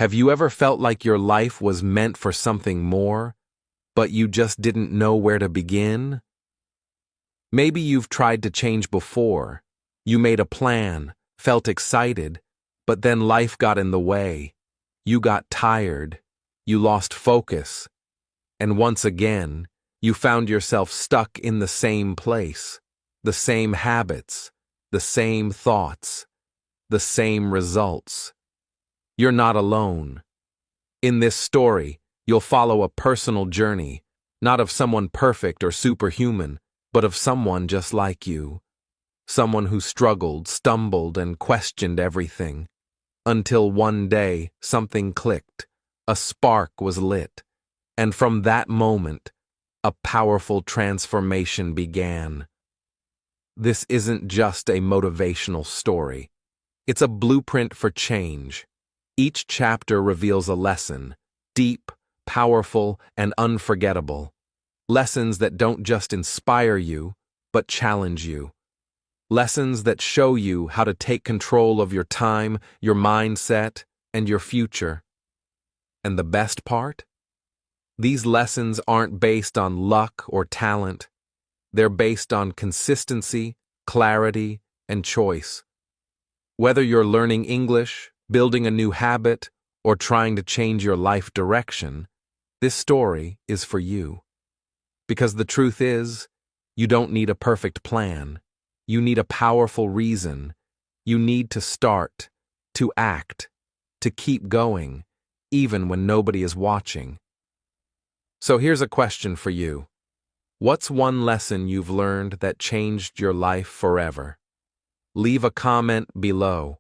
Have you ever felt like your life was meant for something more, but you just didn't know where to begin? Maybe you've tried to change before. You made a plan, felt excited, but then life got in the way. You got tired. You lost focus. And once again, you found yourself stuck in the same place, the same habits, the same thoughts, the same results. You're not alone. In this story, you'll follow a personal journey, not of someone perfect or superhuman, but of someone just like you. Someone who struggled, stumbled, and questioned everything. Until one day, something clicked, a spark was lit, and from that moment, a powerful transformation began. This isn't just a motivational story. It's a blueprint for change. Each chapter reveals a lesson, deep, powerful, and unforgettable. Lessons that don't just inspire you, but challenge you. Lessons that show you how to take control of your time, your mindset, and your future. And the best part? These lessons aren't based on luck or talent. They're based on consistency, clarity, and choice. Whether you're learning English, building a new habit, or trying to change your life direction, this story is for you. Because the truth is, you don't need a perfect plan. You need a powerful reason. You need to start, to act, to keep going, even when nobody is watching. So here's a question for you. What's one lesson you've learned that changed your life forever? Leave a comment below.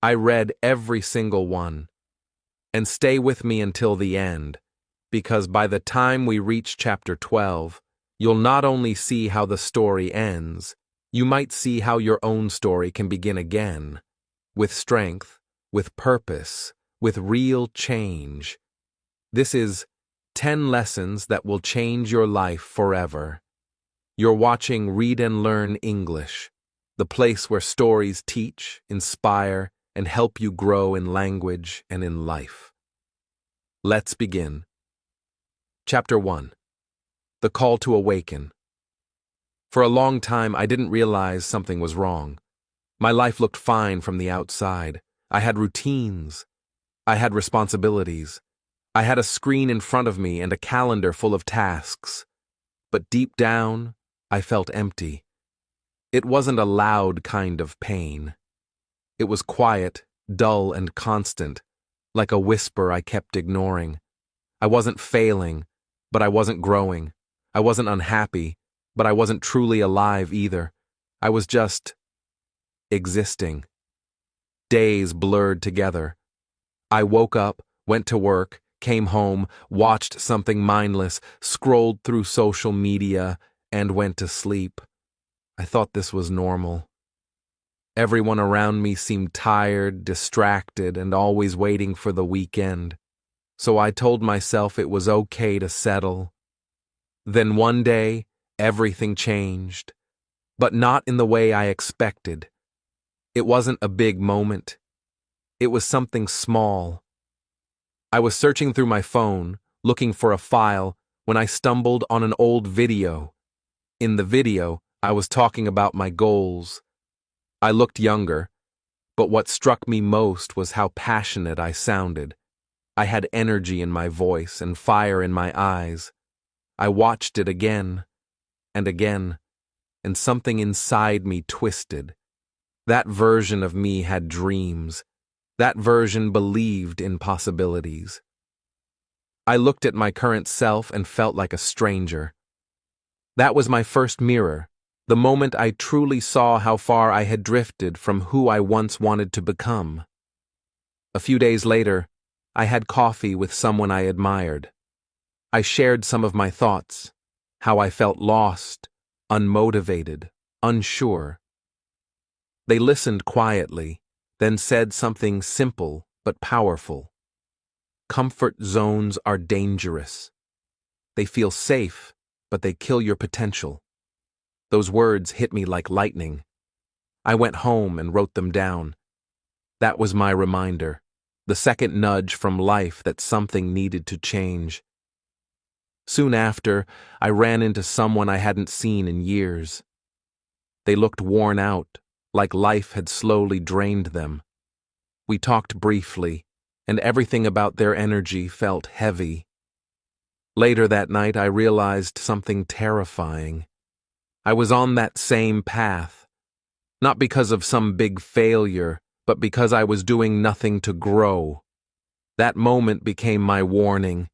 I read every single one. And stay with me until the end, because by the time we reach chapter 12, you'll not only see how the story ends, you might see how your own story can begin again, with strength, with purpose, with real change. This is 10 lessons that will change your life forever. You're watching Read and Learn English, the place where stories teach, inspire, and help you grow in language and in life. Let's begin. Chapter 1. The Call to Awaken. For a long time, I didn't realize something was wrong. My life looked fine from the outside. I had routines. I had responsibilities. I had a screen in front of me and a calendar full of tasks. But deep down, I felt empty. It wasn't a loud kind of pain. It was quiet, dull, and constant, like a whisper I kept ignoring. I wasn't failing, but I wasn't growing. I wasn't unhappy, but I wasn't truly alive either. I was just existing. Days blurred together. I woke up, went to work, came home, watched something mindless, scrolled through social media, and went to sleep. I thought this was normal. Everyone around me seemed tired, distracted, and always waiting for the weekend. So I told myself it was okay to settle. Then one day, everything changed, but not in the way I expected. It wasn't a big moment. It was something small. I was searching through my phone, looking for a file, when I stumbled on an old video. In the video, I was talking about my goals. I looked younger, but what struck me most was how passionate I sounded. I had energy in my voice and fire in my eyes. I watched it again and again, and something inside me twisted. That version of me had dreams. That version believed in possibilities. I looked at my current self and felt like a stranger. That was my first mirror, the moment I truly saw how far I had drifted from who I once wanted to become. A few days later, I had coffee with someone I admired. I shared some of my thoughts, how I felt lost, unmotivated, unsure. They listened quietly, then said something simple but powerful. Comfort zones are dangerous. They feel safe, but they kill your potential. Those words hit me like lightning. I went home and wrote them down. That was my reminder. the second nudge from life that something needed to change. Soon after, I ran into someone I hadn't seen in years. They looked worn out, like life had slowly drained them. We talked briefly, and everything about their energy felt heavy. Later that night, I realized something terrifying. I was on that same path, not because of some big failure, but because I was doing nothing to grow. That moment became my warning,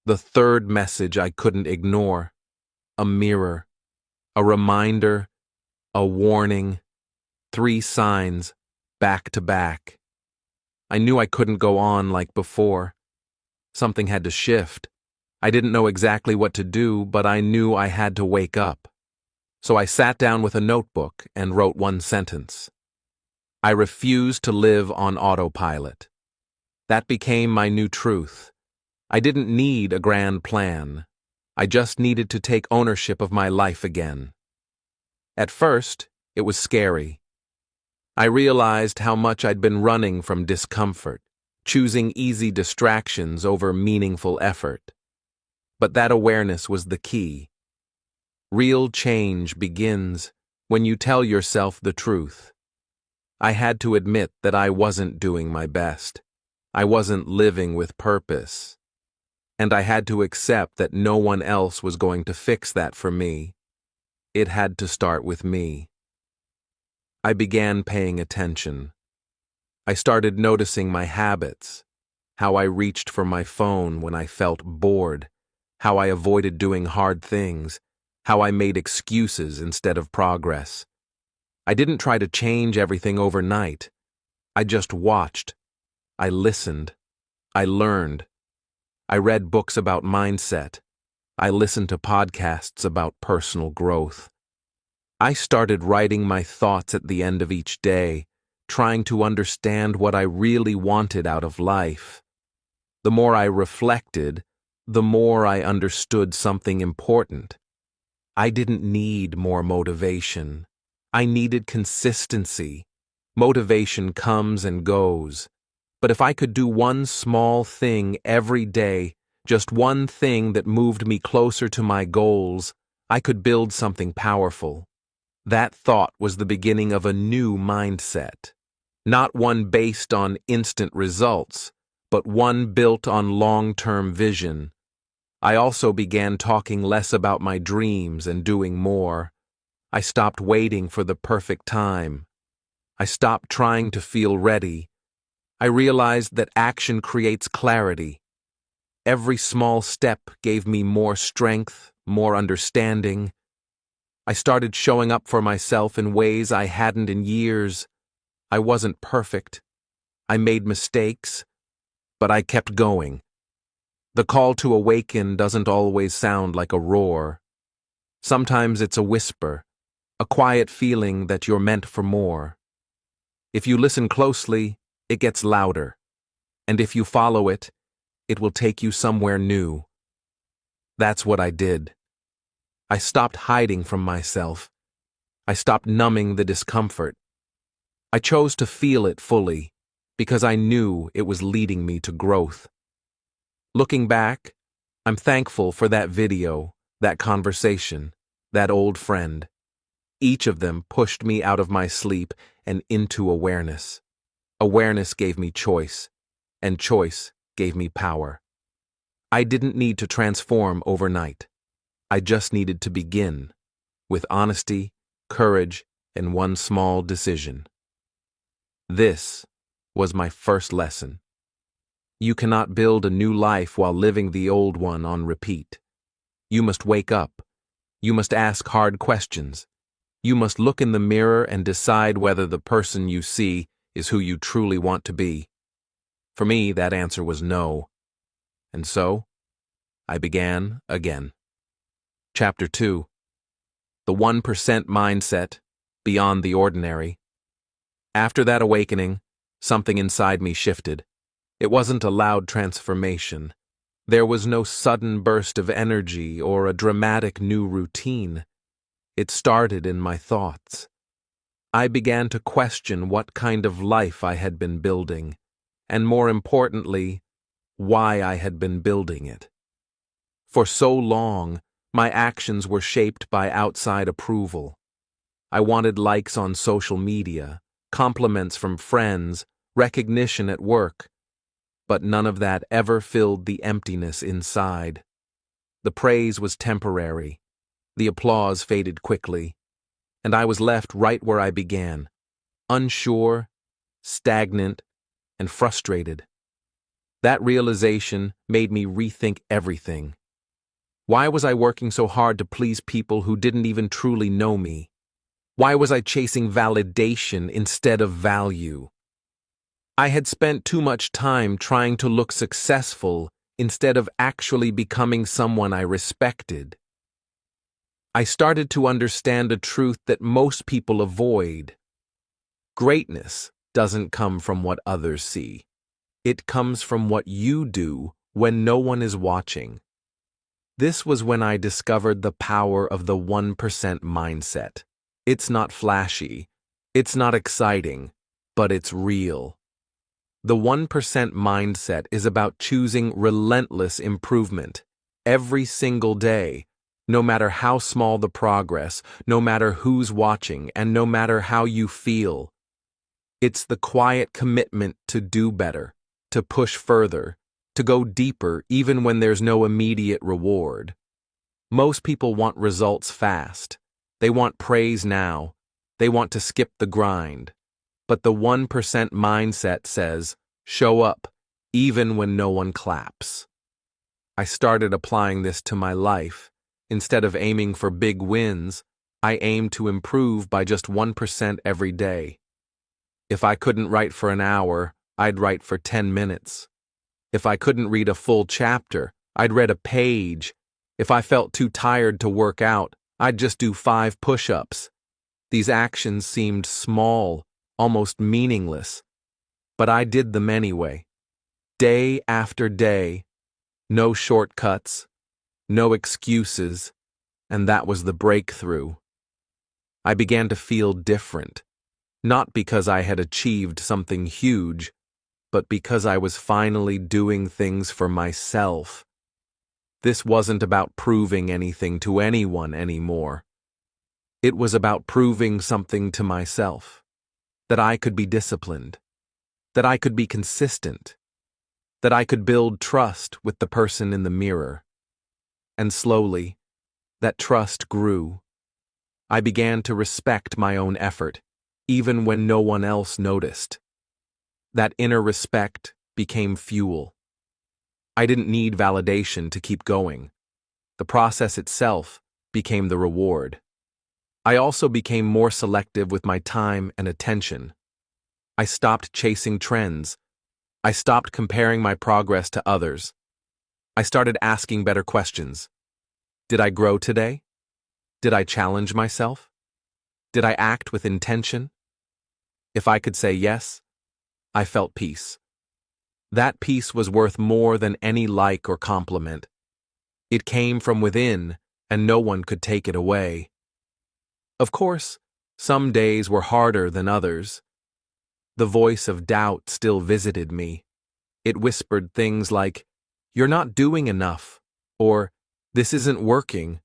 the third message I couldn't ignore. A mirror, a reminder, a warning, 3 signs, back to back. I knew I couldn't go on like before. Something had to shift. I didn't know exactly what to do, but I knew I had to wake up. So I sat down with a notebook and wrote one sentence. I refuse to live on autopilot. That became my new truth. I didn't need a grand plan. I just needed to take ownership of my life again. At first, it was scary. I realized how much I'd been running from discomfort, choosing easy distractions over meaningful effort. But that awareness was the key. Real change begins when you tell yourself the truth. I had to admit that I wasn't doing my best. I wasn't living with purpose. And I had to accept that no one else was going to fix that for me. It had to start with me. I began paying attention. I started noticing my habits, how I reached for my phone when I felt bored, how I avoided doing hard things, how I made excuses instead of progress. I didn't try to change everything overnight. I just watched. I listened. I learned. I read books about mindset. I listened to podcasts about personal growth. I started writing my thoughts at the end of each day, trying to understand what I really wanted out of life. The more I reflected, the more I understood something important. I didn't need more motivation. I needed consistency. Motivation comes and goes. But if I could do one small thing every day, just one thing that moved me closer to my goals, I could build something powerful. That thought was the beginning of a new mindset. Not one based on instant results, but one built on long-term vision. I also began talking less about my dreams and doing more. I stopped waiting for the perfect time. I stopped trying to feel ready. I realized that action creates clarity. Every small step gave me more strength, more understanding. I started showing up for myself in ways I hadn't in years. I wasn't perfect. I made mistakes, but I kept going. The call to awaken doesn't always sound like a roar. Sometimes it's a whisper, a quiet feeling that you're meant for more. If you listen closely, it gets louder. And if you follow it, it will take you somewhere new. That's what I did. I stopped hiding from myself. I stopped numbing the discomfort. I chose to feel it fully, because I knew it was leading me to growth. Looking back, I'm thankful for that video, that conversation, that old friend. Each of them pushed me out of my sleep and into awareness. Awareness gave me choice, and choice gave me power. I didn't need to transform overnight. I just needed to begin, with honesty, courage, and one small decision. This was my first lesson. You cannot build a new life while living the old one on repeat. You must wake up. You must ask hard questions. You must look in the mirror and decide whether the person you see is who you truly want to be. For me, that answer was no. And so, I began again. Chapter 2. The 1% Mindset, Beyond the Ordinary. After that awakening, something inside me shifted. It wasn't a loud transformation. There was no sudden burst of energy or a dramatic new routine. It started in my thoughts. I began to question what kind of life I had been building, and more importantly, why I had been building it. For so long, my actions were shaped by outside approval. I wanted likes on social media, compliments from friends, recognition at work, but none of that ever filled the emptiness inside. The praise was temporary, the applause faded quickly, and I was left right where I began, unsure, stagnant, and frustrated. That realization made me rethink everything. Why was I working so hard to please people who didn't even truly know me? Why was I chasing validation instead of value? I had spent too much time trying to look successful instead of actually becoming someone I respected. I started to understand a truth that most people avoid. Greatness doesn't come from what others see. It comes from what you do when no one is watching. This was when I discovered the power of the 1% mindset. It's not flashy, it's not exciting, but it's real. The 1% mindset is about choosing relentless improvement every single day, no matter how small the progress, no matter who's watching, and no matter how you feel. It's the quiet commitment to do better, to push further, to go deeper even when there's no immediate reward. Most people want results fast. They want praise now. They want to skip the grind. But the 1% mindset says, show up, even when no one claps. I started applying this to my life. Instead of aiming for big wins, I aimed to improve by just 1% every day. If I couldn't write for an hour, I'd write for 10 minutes. If I couldn't read a full chapter, I'd read a page. If I felt too tired to work out, I'd just do 5 push-ups. These actions seemed small, almost meaningless, but I did them anyway. Day after day, no shortcuts, no excuses, and that was the breakthrough. I began to feel different, not because I had achieved something huge, but because I was finally doing things for myself. This wasn't about proving anything to anyone anymore. It was about proving something to myself. That I could be disciplined. That I could be consistent. That I could build trust with the person in the mirror. And slowly, that trust grew. I began to respect my own effort, even when no one else noticed. That inner respect became fuel. I didn't need validation to keep going. The process itself became the reward. I also became more selective with my time and attention. I stopped chasing trends. I stopped comparing my progress to others. I started asking better questions. Did I grow today? Did I challenge myself? Did I act with intention? If I could say yes, I felt peace. That peace was worth more than any like or compliment. It came from within, and no one could take it away. Of course, some days were harder than others. The voice of doubt still visited me. It whispered things like, "You're not doing enough," or "This isn't working."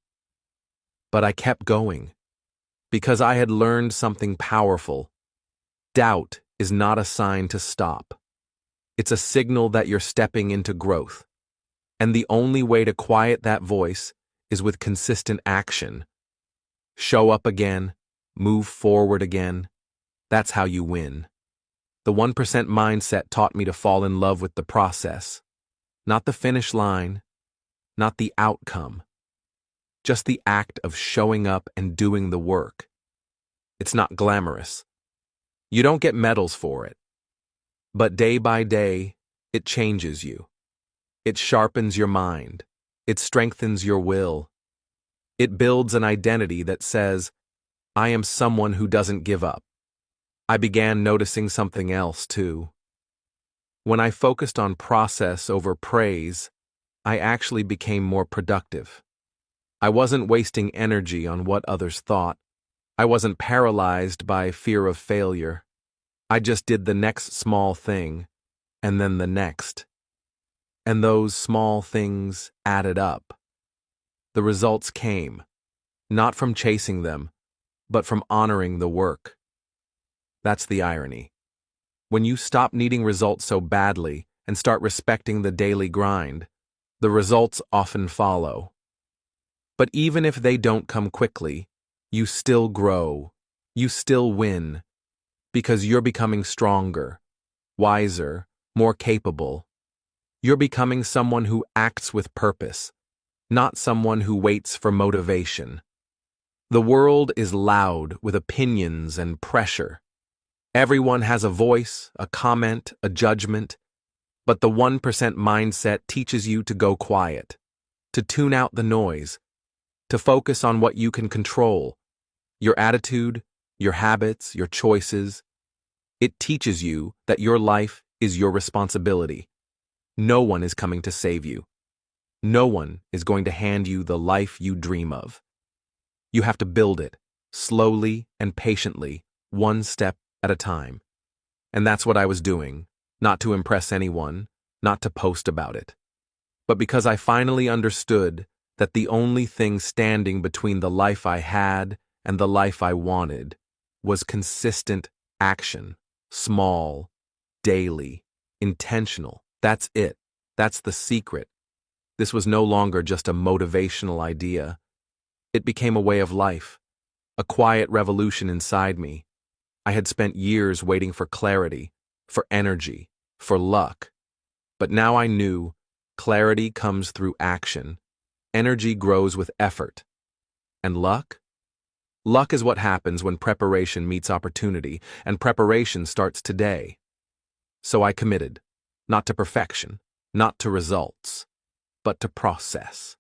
But I kept going, because I had learned something powerful. Doubt is not a sign to stop. It's a signal that you're stepping into growth. And the only way to quiet that voice is with consistent action. Show up again, move forward again. That's how you win. The 1% mindset taught me to fall in love with the process. Not the finish line, not the outcome. Just the act of showing up and doing the work. It's not glamorous. You don't get medals for it. But day by day, it changes you. It sharpens your mind. It strengthens your will. It builds an identity that says, I am someone who doesn't give up. I began noticing something else, too. When I focused on process over praise, I actually became more productive. I wasn't wasting energy on what others thought. I wasn't paralyzed by fear of failure. I just did the next small thing, and then the next. And those small things added up. The results came, not from chasing them, but from honoring the work. That's the irony. When you stop needing results so badly and start respecting the daily grind, the results often follow. But even if they don't come quickly, you still grow, you still win, because you're becoming stronger, wiser, more capable. You're becoming someone who acts with purpose, not someone who waits for motivation. The world is loud with opinions and pressure. Everyone has a voice, a comment, a judgment, but the 1% mindset teaches you to go quiet, to tune out the noise, to focus on what you can control, your attitude, your habits, your choices. It teaches you that your life is your responsibility. No one is coming to save you. No one is going to hand you the life you dream of. You have to build it, slowly and patiently, one step at a time. And that's what I was doing, not to impress anyone, not to post about it, but because I finally understood that the only thing standing between the life I had and the life I wanted was consistent action, small, daily, intentional. That's it. That's the secret. This was no longer just a motivational idea. It became a way of life, a quiet revolution inside me. I had spent years waiting for clarity, for energy, for luck. But now I knew clarity comes through action. Energy grows with effort. And luck? Luck is what happens when preparation meets opportunity, and preparation starts today. So I committed, not to perfection, not to results, but to process.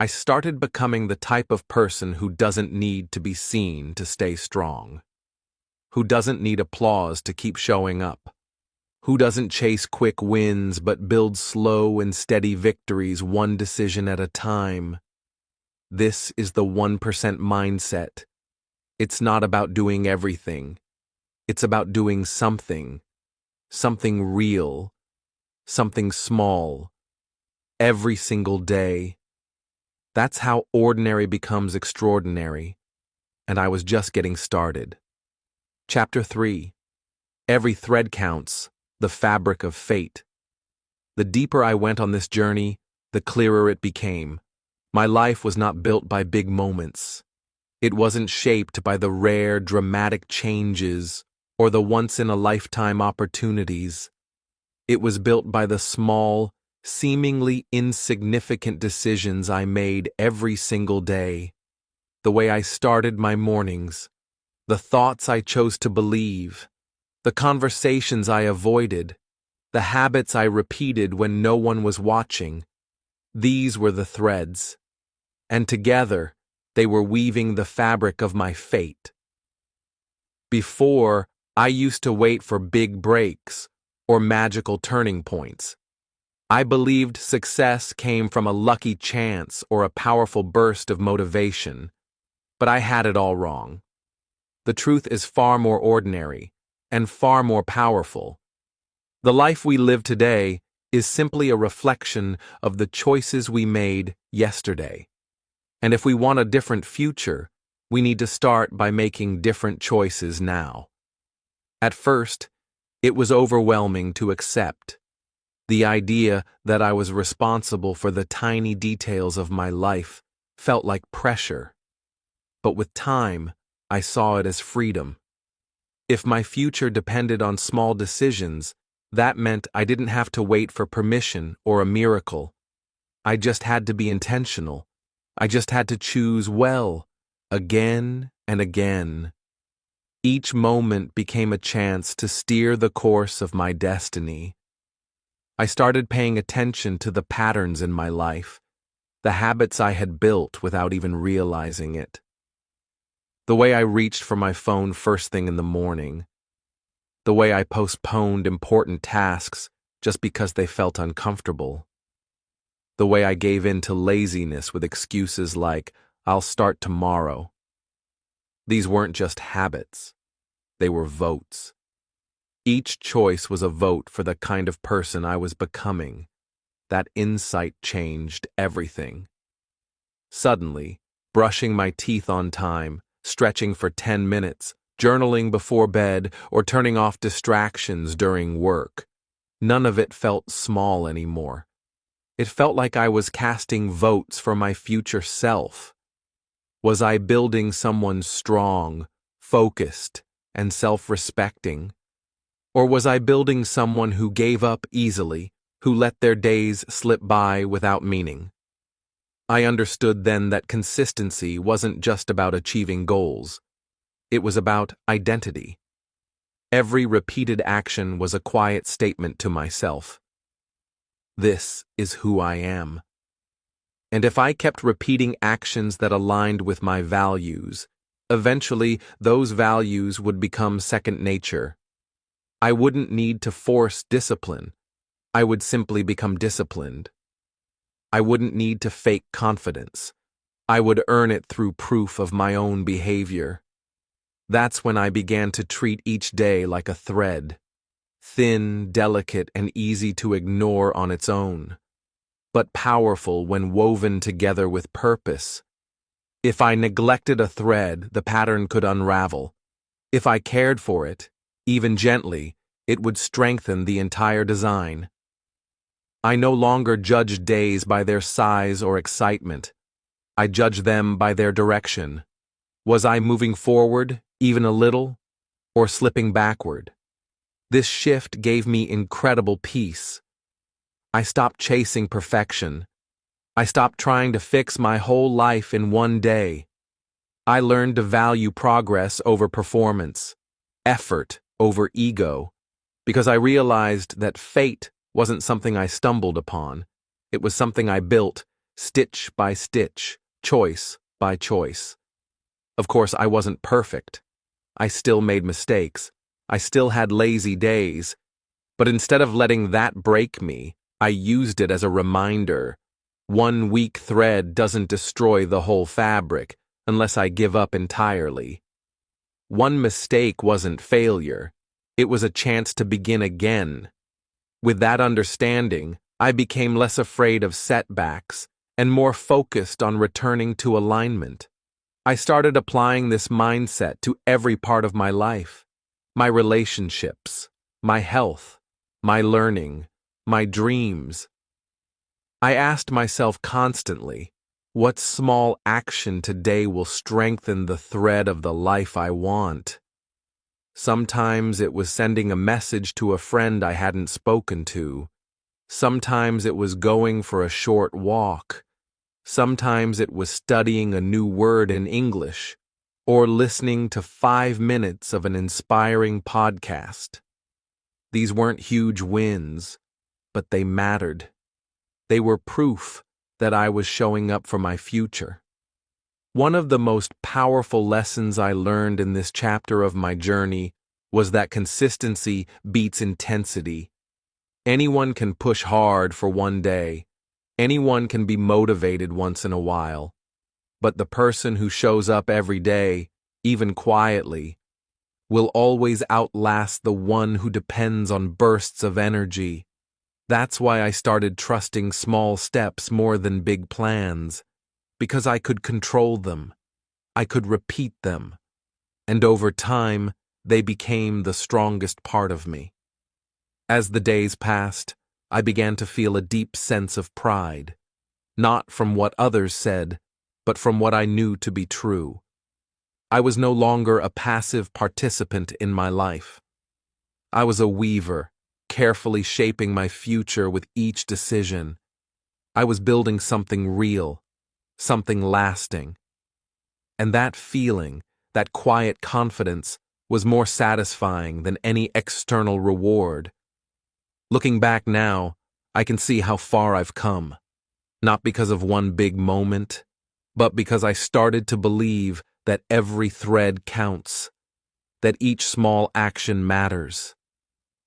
I started becoming the type of person who doesn't need to be seen to stay strong, who doesn't need applause to keep showing up, who doesn't chase quick wins but builds slow and steady victories, one decision at a time. This is the 1% mindset. It's not about doing everything. It's about doing something real, something small, every single day. That's how ordinary becomes extraordinary, and I was just getting started. Chapter 3. Every thread counts, the fabric of fate. The deeper I went on this journey, the clearer it became. My life was not built by big moments. It wasn't shaped by the rare, dramatic changes or the once-in-a-lifetime opportunities. It was built by the small, seemingly insignificant decisions I made every single day. The way I started my mornings, the thoughts I chose to believe, the conversations I avoided, the habits I repeated when no one was watching. These were the threads, and together they were weaving the fabric of my fate. Before, I used to wait for big breaks or magical turning points. I believed success came from a lucky chance or a powerful burst of motivation, but I had it all wrong. The truth is far more ordinary and far more powerful. The life we live today is simply a reflection of the choices we made yesterday. And if we want a different future, we need to start by making different choices now. At first, it was overwhelming to accept. The idea that I was responsible for the tiny details of my life felt like pressure. But with time, I saw it as freedom. If my future depended on small decisions, that meant I didn't have to wait for permission or a miracle. I just had to be intentional. I just had to choose well, again and again. Each moment became a chance to steer the course of my destiny. I started paying attention to the patterns in my life, the habits I had built without even realizing it. The way I reached for my phone first thing in the morning, the way I postponed important tasks just because they felt uncomfortable, the way I gave in to laziness with excuses like, "I'll start tomorrow." These weren't just habits, they were votes. Each choice was a vote for the kind of person I was becoming. That insight changed everything. Suddenly, brushing my teeth on time, stretching for 10 minutes, journaling before bed, or turning off distractions during work, none of it felt small anymore. It felt like I was casting votes for my future self. Was I building someone strong, focused, and self-respecting? Or was I building someone who gave up easily, who let their days slip by without meaning? I understood then that consistency wasn't just about achieving goals. It was about identity. Every repeated action was a quiet statement to myself. This is who I am. And if I kept repeating actions that aligned with my values, eventually those values would become second nature. I wouldn't need to force discipline. I would simply become disciplined. I wouldn't need to fake confidence. I would earn it through proof of my own behavior. That's when I began to treat each day like a thread, thin, delicate, and easy to ignore on its own, but powerful when woven together with purpose. If I neglected a thread, the pattern could unravel. If I cared for it, even gently, it would strengthen the entire design. I no longer judged days by their size or excitement. I judged them by their direction. Was I moving forward, even a little, or slipping backward? This shift gave me incredible peace. I stopped chasing perfection. I stopped trying to fix my whole life in one day. I learned to value progress over performance, effort over ego, because I realized that fate wasn't something I stumbled upon. It was something I built, stitch by stitch, choice by choice. Of course, I wasn't perfect. I still made mistakes. I still had lazy days. But instead of letting that break me, I used it as a reminder. One weak thread doesn't destroy the whole fabric unless I give up entirely. One mistake wasn't failure. It was a chance to begin again. With that understanding, I became less afraid of setbacks and more focused on returning to alignment. I started applying this mindset to every part of my life: my relationships, my health, my learning, my dreams. I asked myself constantly, what small action today will strengthen the thread of the life I want? Sometimes it was sending a message to a friend I hadn't spoken to. Sometimes it was going for a short walk. Sometimes it was studying a new word in English, or listening to 5 minutes of an inspiring podcast. These weren't huge wins, but they mattered. They were proof that I was showing up for my future. One of the most powerful lessons I learned in this chapter of my journey was that consistency beats intensity. Anyone can push hard for one day. Anyone can be motivated once in a while. But the person who shows up every day, even quietly, will always outlast the one who depends on bursts of energy. That's why I started trusting small steps more than big plans, because I could control them. I could repeat them. And over time, they became the strongest part of me. As the days passed, I began to feel a deep sense of pride, not from what others said, but from what I knew to be true. I was no longer a passive participant in my life. I was a weaver, carefully shaping my future with each decision. I was building something real, something lasting. And that feeling, that quiet confidence, was more satisfying than any external reward. Looking back now, I can see how far I've come, not because of one big moment, but because I started to believe that every thread counts, that each small action matters,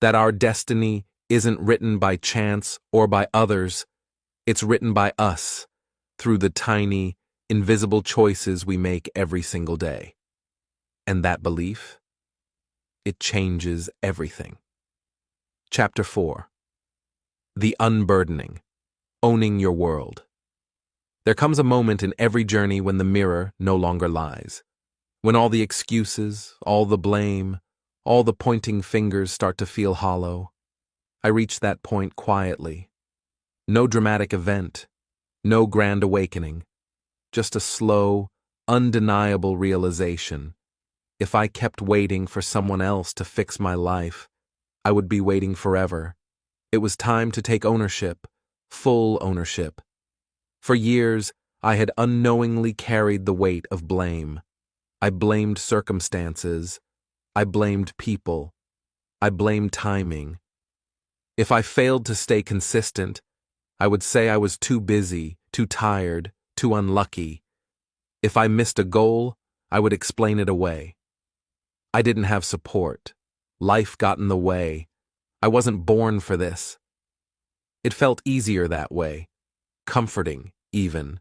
that our destiny isn't written by chance or by others, it's written by us, through the tiny, invisible choices we make every single day. And that belief, it changes everything. Chapter 4. The Unburdening. Owning Your World. There comes a moment in every journey when the mirror no longer lies. When all the excuses, all the blame, all the pointing fingers start to feel hollow. I reach that point quietly. No dramatic event, no grand awakening, just a slow, undeniable realization. If I kept waiting for someone else to fix my life, I would be waiting forever. It was time to take ownership, full ownership. For years, I had unknowingly carried the weight of blame. I blamed circumstances. I blamed people. I blamed timing. If I failed to stay consistent, I would say I was too busy, too tired, too unlucky. If I missed a goal, I would explain it away. I didn't have support. Life got in the way. I wasn't born for this. It felt easier that way, comforting, even.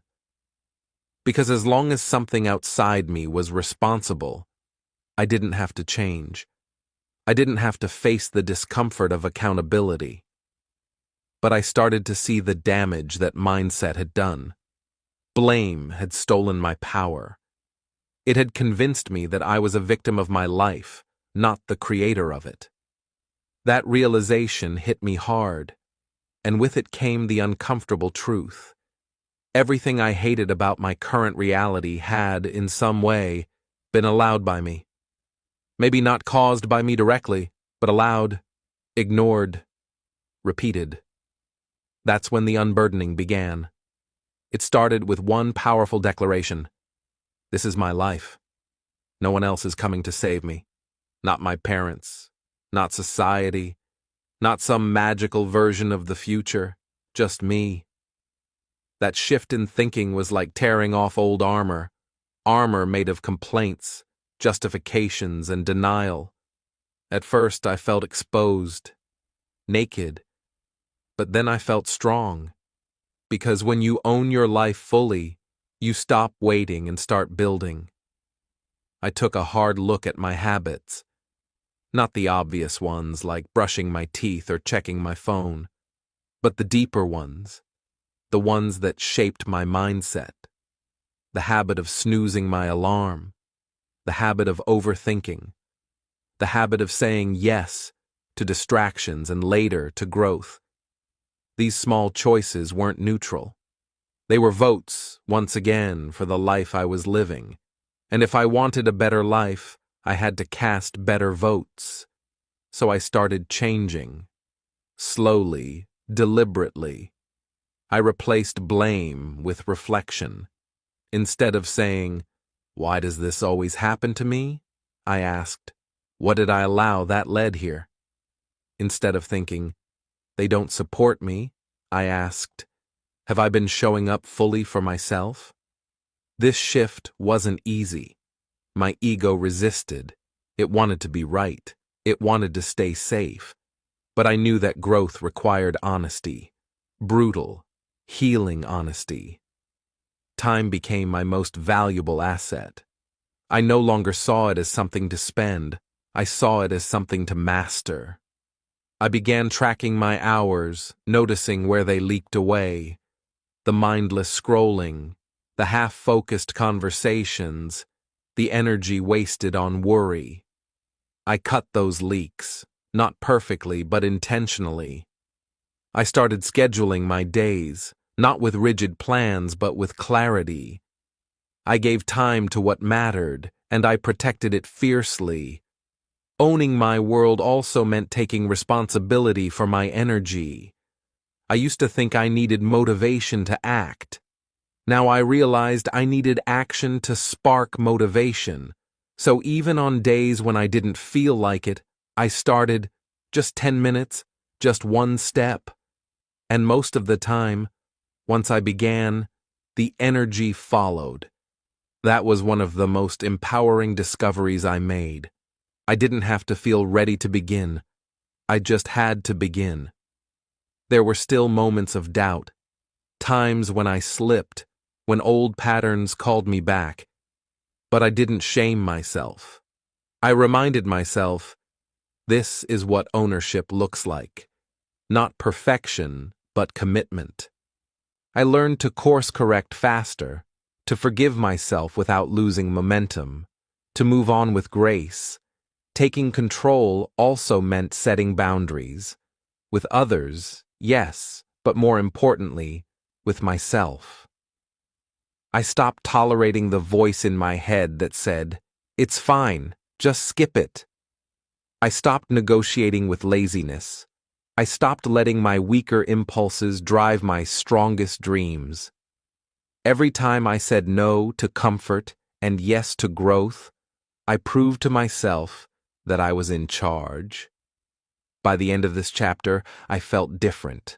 Because as long as something outside me was responsible, I didn't have to change. I didn't have to face the discomfort of accountability. But I started to see the damage that mindset had done. Blame had stolen my power. It had convinced me that I was a victim of my life, not the creator of it. That realization hit me hard, and with it came the uncomfortable truth. Everything I hated about my current reality had, in some way, been allowed by me. Maybe not caused by me directly, but allowed, ignored, repeated. That's when the unburdening began. It started with one powerful declaration. This is my life. No one else is coming to save me. Not my parents, not society, not some magical version of the future, just me. That shift in thinking was like tearing off old armor made of complaints, justifications, and denial. At first I felt exposed, naked, but then I felt strong. Because when you own your life fully, you stop waiting and start building. I took a hard look at my habits. Not the obvious ones like brushing my teeth or checking my phone, but the deeper ones, the ones that shaped my mindset. The habit of snoozing my alarm, the habit of overthinking, the habit of saying yes to distractions and later to growth. These small choices weren't neutral. They were votes, once again, for the life I was living. And if I wanted a better life, I had to cast better votes. So I started changing. Slowly, deliberately. I replaced blame with reflection. Instead of saying, "Why does this always happen to me?" I asked, "What did I allow that led here?" Instead of thinking, "They don't support me," I asked, "Have I been showing up fully for myself?" This shift wasn't easy. My ego resisted. It wanted to be right. It wanted to stay safe. But I knew that growth required honesty. Brutal, healing honesty. Time became my most valuable asset. I no longer saw it as something to spend. I saw it as something to master. I began tracking my hours, noticing where they leaked away. The mindless scrolling, the half-focused conversations, the energy wasted on worry. I cut those leaks, not perfectly, but intentionally. I started scheduling my days, not with rigid plans, but with clarity. I gave time to what mattered, and I protected it fiercely. Owning my world also meant taking responsibility for my energy. I used to think I needed motivation to act. Now I realized I needed action to spark motivation. So even on days when I didn't feel like it, I started just 10 minutes, just one step. And most of the time, once I began, the energy followed. That was one of the most empowering discoveries I made. I didn't have to feel ready to begin. I just had to begin. There were still moments of doubt, times when I slipped, when old patterns called me back. But I didn't shame myself. I reminded myself, This is what ownership looks like. Not perfection, but commitment. I learned to course correct faster, to forgive myself without losing momentum, to move on with grace. Taking control also meant setting boundaries. With others, yes, but more importantly, with myself. I stopped tolerating the voice in my head that said, "It's fine, just skip it." I stopped negotiating with laziness. I stopped letting my weaker impulses drive my strongest dreams. Every time I said no to comfort and yes to growth, I proved to myself that I was in charge. By the end of this chapter, I felt different,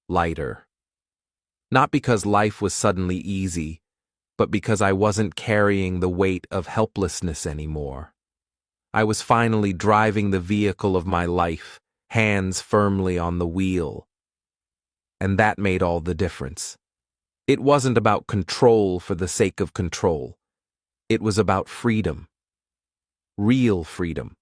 lighter. Not because life was suddenly easy, but because I wasn't carrying the weight of helplessness anymore. I was finally driving the vehicle of my life, hands firmly on the wheel. And that made all the difference. It wasn't about control for the sake of control. It was about freedom. Real freedom.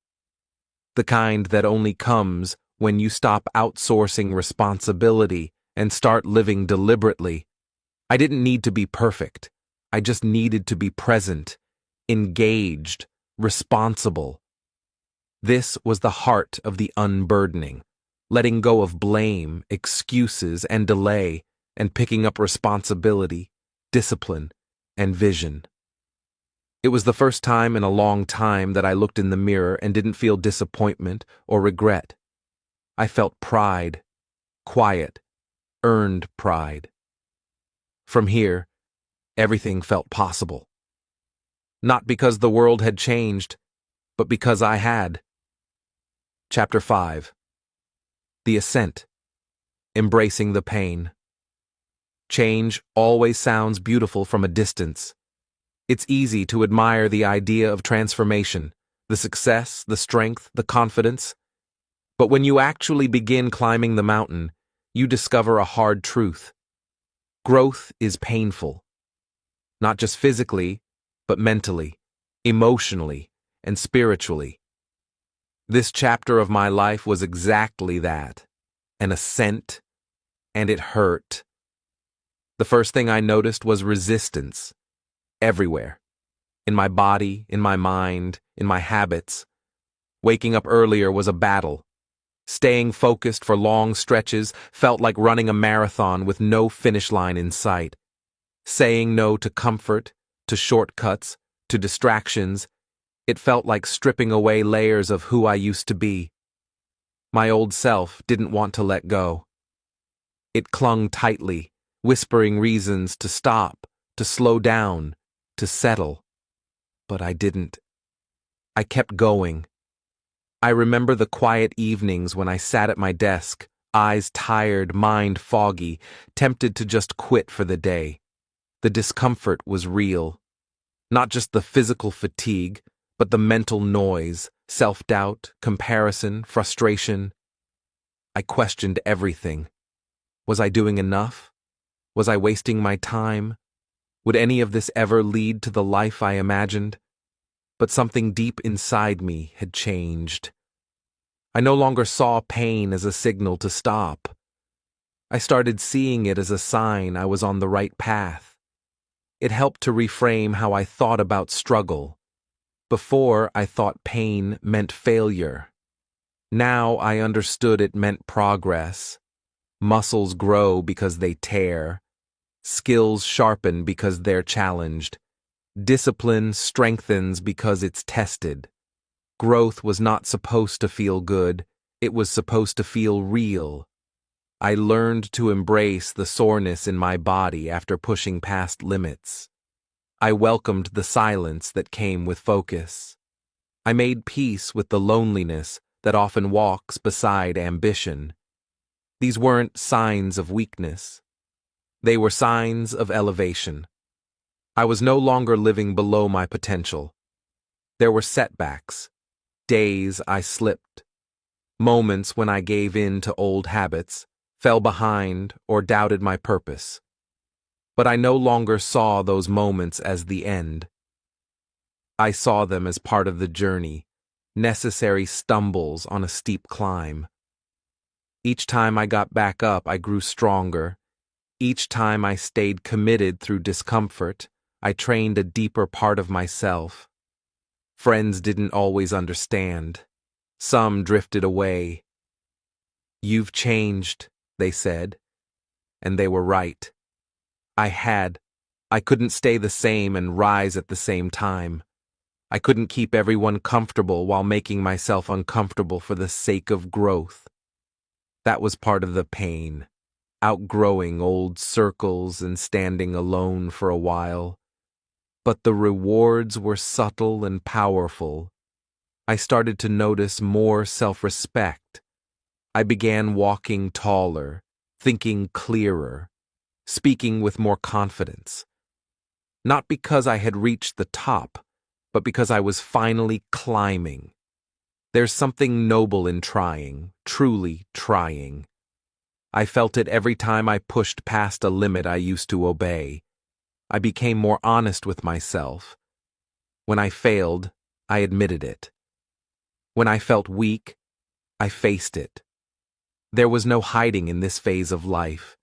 The kind that only comes when you stop outsourcing responsibility and start living deliberately. I didn't need to be perfect. I just needed to be present, engaged, responsible. This was the heart of the unburdening, letting go of blame, excuses, and delay, and picking up responsibility, discipline, and vision. It was the first time in a long time that I looked in the mirror and didn't feel disappointment or regret. I felt pride, quiet, earned pride. From here, everything felt possible. Not because the world had changed, but because I had. Chapter 5. The Ascent. Embracing the pain. Change always sounds beautiful from a distance. It's easy to admire the idea of transformation, the success, the strength, the confidence. But when you actually begin climbing the mountain, you discover a hard truth. Growth is painful. Not just physically, but mentally, emotionally, and spiritually. This chapter of my life was exactly that, an ascent, and it hurt. The first thing I noticed was resistance, everywhere, in my body, in my mind, in my habits. Waking up earlier was a battle. Staying focused for long stretches felt like running a marathon with no finish line in sight. Saying no to comfort, to shortcuts, to distractions, it felt like stripping away layers of who I used to be. My old self didn't want to let go. It clung tightly, whispering reasons to stop, to slow down, to settle. But I didn't. I kept going. I remember the quiet evenings when I sat at my desk, eyes tired, mind foggy, tempted to just quit for the day. The discomfort was real. Not just the physical fatigue, but the mental noise, self-doubt, comparison, frustration. I questioned everything. Was I doing enough? Was I wasting my time? Would any of this ever lead to the life I imagined? But something deep inside me had changed. I no longer saw pain as a signal to stop. I started seeing it as a sign I was on the right path. It helped to reframe how I thought about struggle. Before, I thought pain meant failure. Now I understood it meant progress. Muscles grow because they tear. Skills sharpen because they're challenged. Discipline strengthens because it's tested. Growth was not supposed to feel good. It was supposed to feel real. I learned to embrace the soreness in my body after pushing past limits. I welcomed the silence that came with focus. I made peace with the loneliness that often walks beside ambition. These weren't signs of weakness. They were signs of elevation. I was no longer living below my potential. There were setbacks, days I slipped, moments when I gave in to old habits, fell behind, or doubted my purpose. But I no longer saw those moments as the end. I saw them as part of the journey, necessary stumbles on a steep climb. Each time I got back up, I grew stronger. Each time I stayed committed through discomfort, I trained a deeper part of myself. Friends didn't always understand. Some drifted away. "You've changed," they said. And they were right. I couldn't stay the same and rise at the same time. I couldn't keep everyone comfortable while making myself uncomfortable for the sake of growth. That was part of the pain, outgrowing old circles and standing alone for a while. But the rewards were subtle and powerful. I started to notice more self-respect. I began walking taller, thinking clearer, speaking with more confidence. Not because I had reached the top, but because I was finally climbing. There's something noble in trying, truly trying. I felt it every time I pushed past a limit I used to obey. I became more honest with myself. When I failed, I admitted it. When I felt weak, I faced it. There was no hiding in this phase of life.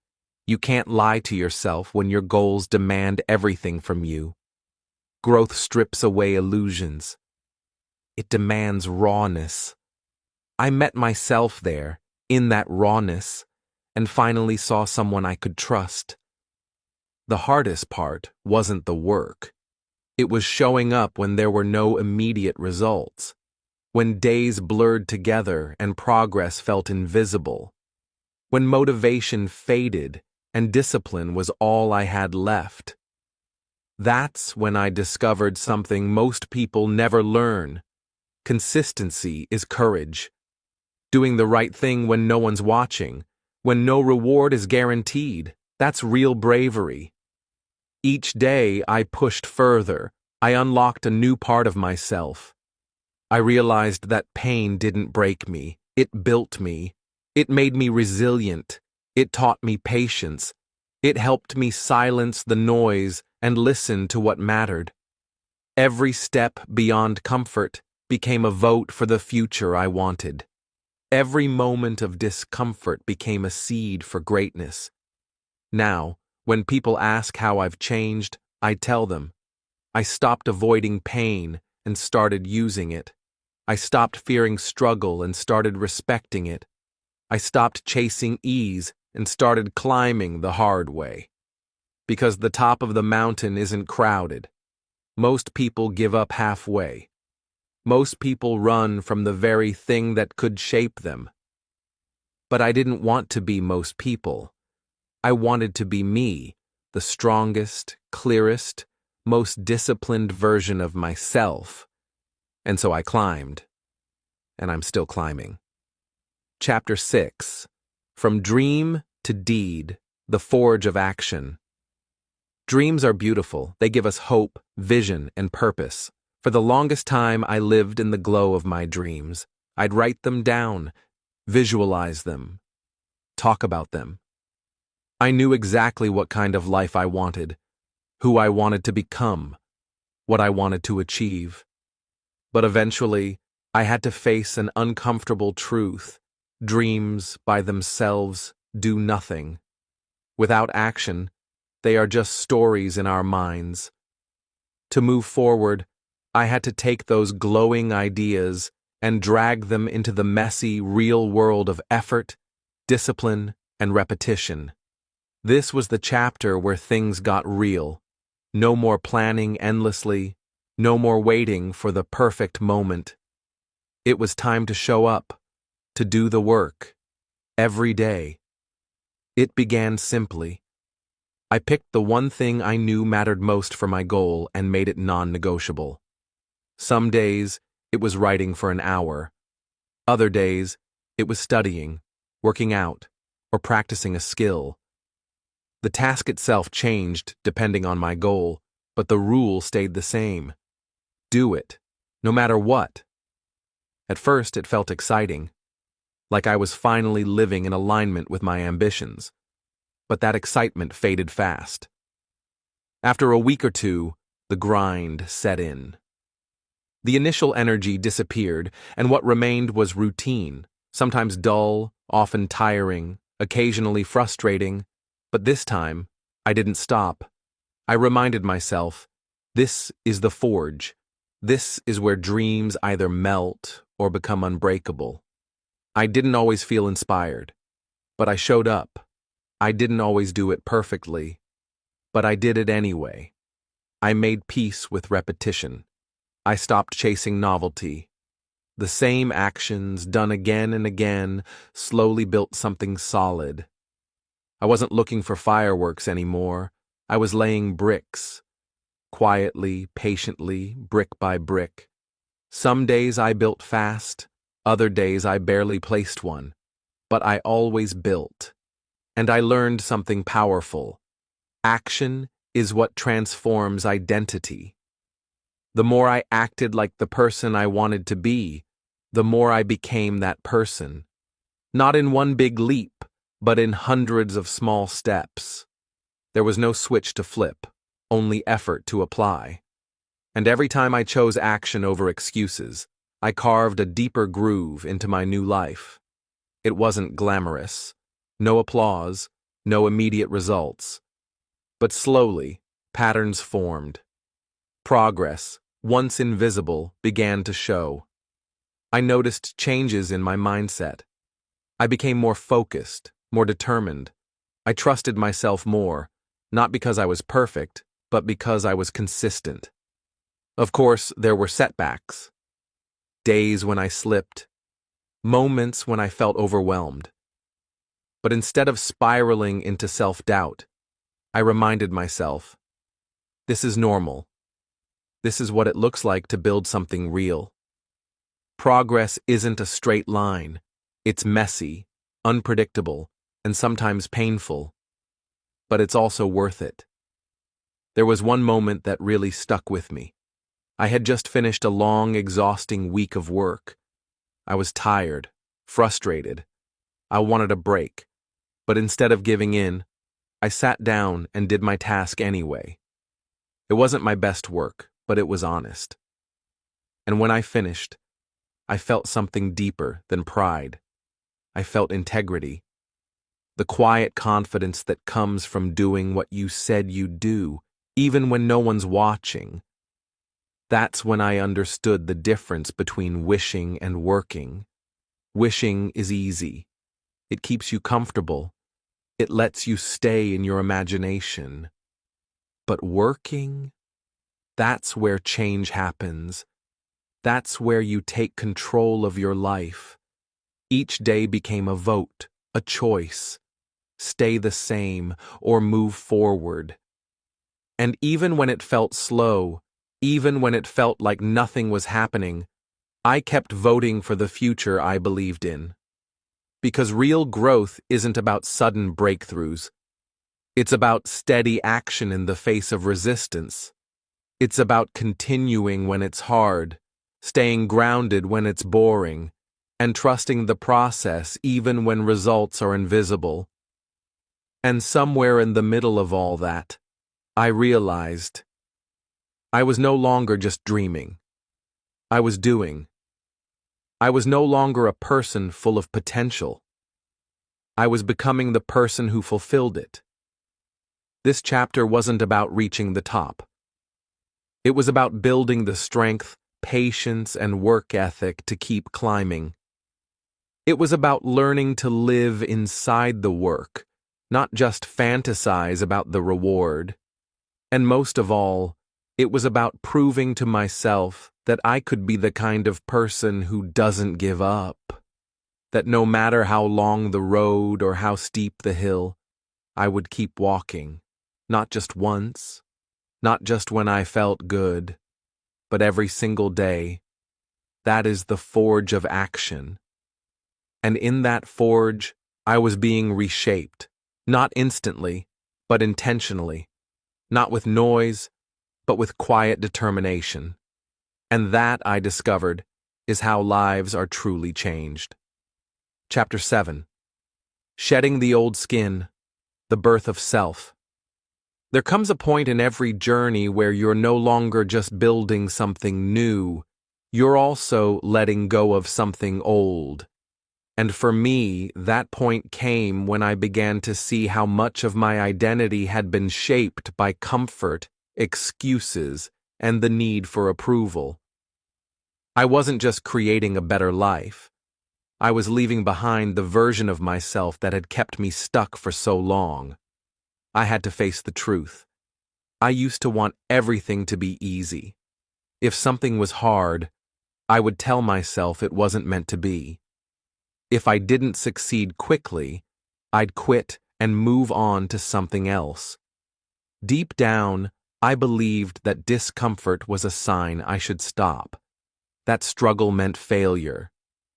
You can't lie to yourself when your goals demand everything from you. Growth strips away illusions. It demands rawness. I met myself there, in that rawness, and finally saw someone I could trust. The hardest part wasn't the work. It was showing up when there were no immediate results, when days blurred together and progress felt invisible, when motivation faded and discipline was all I had left. That's when I discovered something most people never learn. Consistency is courage. Doing the right thing when no one's watching, when no reward is guaranteed, that's real bravery. Each day I pushed further. I unlocked a new part of myself. I realized that pain didn't break me. It built me. It made me resilient. It taught me patience. It helped me silence the noise and listen to what mattered. Every step beyond comfort became a vote for the future I wanted. Every moment of discomfort became a seed for greatness. Now, when people ask how I've changed, I tell them. I stopped avoiding pain and started using it. I stopped fearing struggle and started respecting it. I stopped chasing ease and started climbing the hard way. Because the top of the mountain isn't crowded. Most people give up halfway. Most people run from the very thing that could shape them. But I didn't want to be most people. I wanted to be me, the strongest, clearest, most disciplined version of myself. And so I climbed. And I'm still climbing. Chapter 6. From Dream to Deed, the Forge of Action. Dreams are beautiful. They give us hope, vision, and purpose. For the longest time, I lived in the glow of my dreams. I'd write them down, visualize them, talk about them. I knew exactly what kind of life I wanted, who I wanted to become, what I wanted to achieve. But eventually, I had to face an uncomfortable truth. Dreams, by themselves, do nothing. Without action, they are just stories in our minds. To move forward, I had to take those glowing ideas and drag them into the messy, real world of effort, discipline, and repetition. This was the chapter where things got real. No more planning endlessly, no more waiting for the perfect moment. It was time to show up, to do the work, every day. It began simply. I picked the one thing I knew mattered most for my goal and made it non-negotiable. Some days, it was writing for an hour. Other days, it was studying, working out, or practicing a skill. The task itself changed depending on my goal, but the rule stayed the same. Do it, no matter what. At first, it felt exciting, like I was finally living in alignment with my ambitions. But that excitement faded fast. After a week or two, the grind set in. The initial energy disappeared, and what remained was routine, sometimes dull, often tiring, occasionally frustrating. But this time, I didn't stop. I reminded myself, this is the forge. This is where dreams either melt or become unbreakable. I didn't always feel inspired, but I showed up. I didn't always do it perfectly, but I did it anyway. I made peace with repetition. I stopped chasing novelty. The same actions, done again and again, slowly built something solid. I wasn't looking for fireworks anymore. I was laying bricks. Quietly, patiently, brick by brick. Some days I built fast, other days I barely placed one. But I always built. And I learned something powerful. Action is what transforms identity. The more I acted like the person I wanted to be, the more I became that person. Not in one big leap, but in hundreds of small steps. There was no switch to flip, only effort to apply. And every time I chose action over excuses, I carved a deeper groove into my new life. It wasn't glamorous. No applause, no immediate results. But slowly, patterns formed. Progress, once invisible, began to show. I noticed changes in my mindset. I became more focused, more determined. I trusted myself more, not because I was perfect, but because I was consistent. Of course, there were setbacks. Days when I slipped. Moments when I felt overwhelmed. But instead of spiraling into self-doubt, I reminded myself, this is normal. This is what it looks like to build something real. Progress isn't a straight line. It's messy, unpredictable, and sometimes painful. But it's also worth it. There was one moment that really stuck with me. I had just finished a long, exhausting week of work. I was tired, frustrated. I wanted a break. But instead of giving in, I sat down and did my task anyway. It wasn't my best work, but it was honest. And when I finished, I felt something deeper than pride. I felt integrity. The quiet confidence that comes from doing what you said you'd do, even when no one's watching. That's when I understood the difference between wishing and working. Wishing is easy. It keeps you comfortable. It lets you stay in your imagination. But working, that's where change happens. That's where you take control of your life. Each day became a vote, a choice. Stay the same or move forward. And even when it felt slow, even when it felt like nothing was happening, I kept voting for the future I believed in. Because real growth isn't about sudden breakthroughs. It's about steady action in the face of resistance. It's about continuing when it's hard, staying grounded when it's boring, and trusting the process even when results are invisible. And somewhere in the middle of all that, I realized I was no longer just dreaming. I was doing. I was no longer a person full of potential. I was becoming the person who fulfilled it. This chapter wasn't about reaching the top. It was about building the strength, patience, and work ethic to keep climbing. It was about learning to live inside the work, not just fantasize about the reward. And most of all, it was about proving to myself that I could be the kind of person who doesn't give up. That no matter how long the road or how steep the hill, I would keep walking. Not just once, not just when I felt good, but every single day. That is the forge of action. And in that forge, I was being reshaped, not instantly, but intentionally, not with noise, but with quiet determination. And that, I discovered, is how lives are truly changed. Chapter 7. Shedding the Old Skin, the Birth of Self. There comes a point in every journey where you're no longer just building something new, you're also letting go of something old. And for me, that point came when I began to see how much of my identity had been shaped by comfort, excuses, and the need for approval. I wasn't just creating a better life. I was leaving behind the version of myself that had kept me stuck for so long. I had to face the truth. I used to want everything to be easy. If something was hard, I would tell myself it wasn't meant to be. If I didn't succeed quickly, I'd quit and move on to something else. Deep down, I believed that discomfort was a sign I should stop. That struggle meant failure.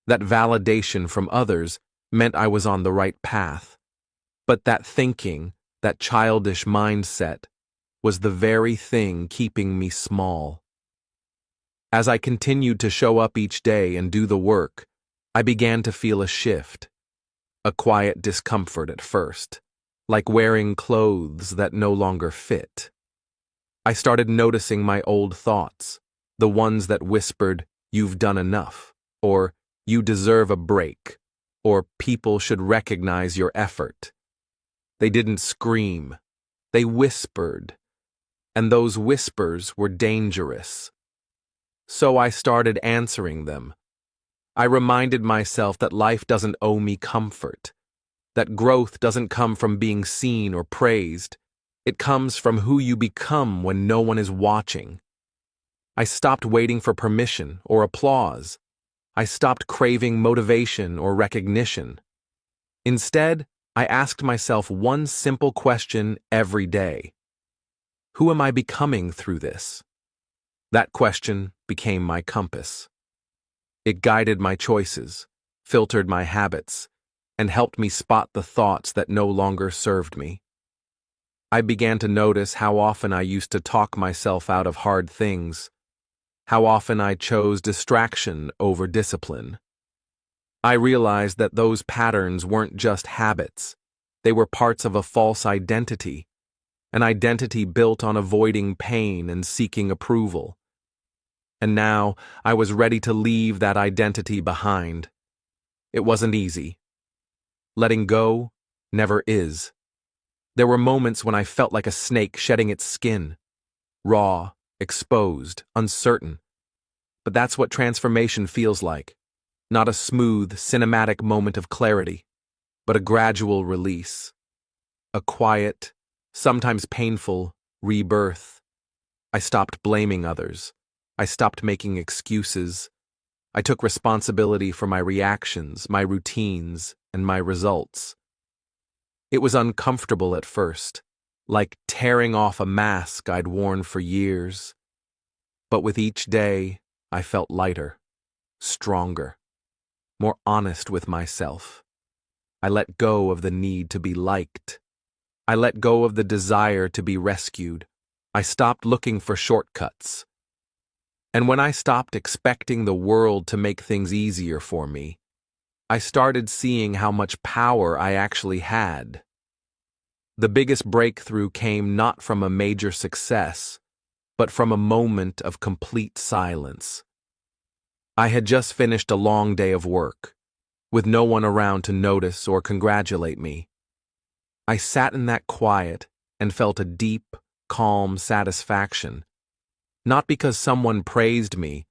That validation from others meant I was on the right path. But that thinking, that childish mindset, was the very thing keeping me small. As I continued to show up each day and do the work, I began to feel a shift. A quiet discomfort at first, like wearing clothes that no longer fit. I started noticing my old thoughts, the ones that whispered, "You've done enough," or "You deserve a break," or "People should recognize your effort." They didn't scream, they whispered, and those whispers were dangerous. So I started answering them. I reminded myself that life doesn't owe me comfort, that growth doesn't come from being seen or praised. It comes from who you become when no one is watching. I stopped waiting for permission or applause. I stopped craving motivation or recognition. Instead, I asked myself one simple question every day. Who am I becoming through this? That question became my compass. It guided my choices, filtered my habits, and helped me spot the thoughts that no longer served me. I began to notice how often I used to talk myself out of hard things, how often I chose distraction over discipline. I realized that those patterns weren't just habits, they were parts of a false identity, an identity built on avoiding pain and seeking approval. And now I was ready to leave that identity behind. It wasn't easy. Letting go never is. There were moments when I felt like a snake shedding its skin, raw, exposed, uncertain. But that's what transformation feels like. Not a smooth, cinematic moment of clarity, but a gradual release. A quiet, sometimes painful, rebirth. I stopped blaming others. I stopped making excuses. I took responsibility for my reactions, my routines, and my results. It was uncomfortable at first, like tearing off a mask I'd worn for years. But with each day, I felt lighter, stronger, more honest with myself. I let go of the need to be liked. I let go of the desire to be rescued. I stopped looking for shortcuts. And when I stopped expecting the world to make things easier for me, I started seeing how much power I actually had. The biggest breakthrough came not from a major success, but from a moment of complete silence. I had just finished a long day of work, with no one around to notice or congratulate me. I sat in that quiet and felt a deep, calm satisfaction. Not because someone praised me,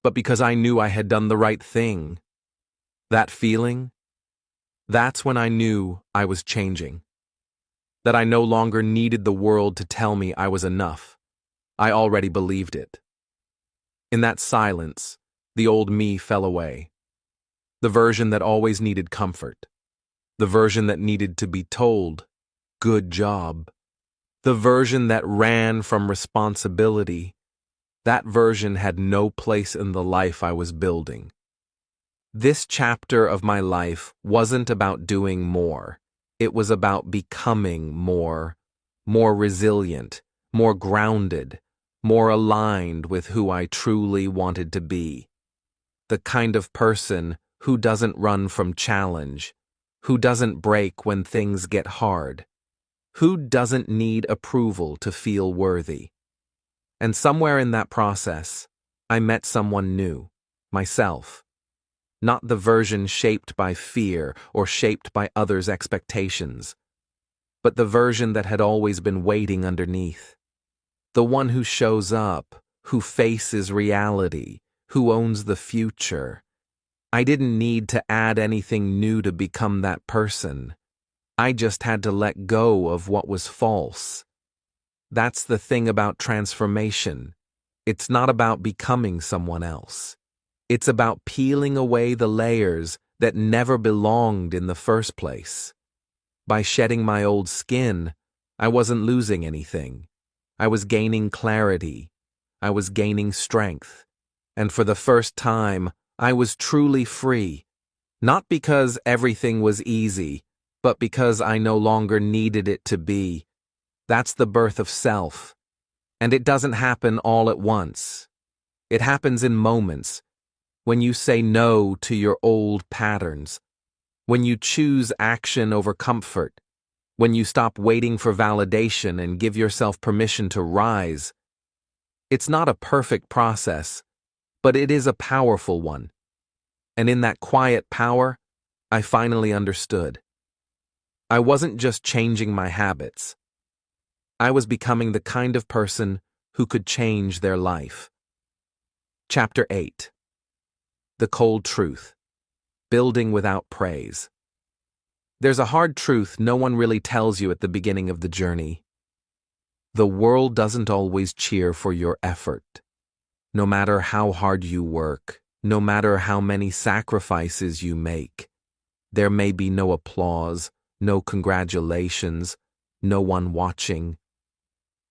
but because I knew I had done the right thing. That feeling? That's when I knew I was changing. That I no longer needed the world to tell me I was enough. I already believed it. In that silence, the old me fell away. The version that always needed comfort. The version that needed to be told, "Good job." The version that ran from responsibility. That version had no place in the life I was building. This chapter of my life wasn't about doing more. It was about becoming more resilient, more grounded, more aligned with who I truly wanted to be. The kind of person who doesn't run from challenge, who doesn't break when things get hard, who doesn't need approval to feel worthy. And somewhere in that process, I met someone new. myself. Not the version shaped by fear or shaped by others' expectations, but the version that had always been waiting underneath. The one who shows up, who faces reality, who owns the future. I didn't need to add anything new to become that person. I just had to let go of what was false. That's the thing about transformation. It's not about becoming someone else. It's about peeling away the layers that never belonged in the first place. By shedding my old skin, I wasn't losing anything. I was gaining clarity. I was gaining strength. And for the first time, I was truly free. Not because everything was easy, but because I no longer needed it to be. That's the birth of self. And it doesn't happen all at once. It happens in moments. When you say no to your old patterns, when you choose action over comfort, when you stop waiting for validation and give yourself permission to rise. It's not a perfect process, but it is a powerful one. And in that quiet power, I finally understood. I wasn't just changing my habits. I was becoming the kind of person who could change their life. Chapter 8. The Cold Truth. Building without praise. There's a hard truth no one really tells you at the beginning of the journey. The world doesn't always cheer for your effort. No matter how hard you work, no matter how many sacrifices you make, there may be no applause, no congratulations, no one watching.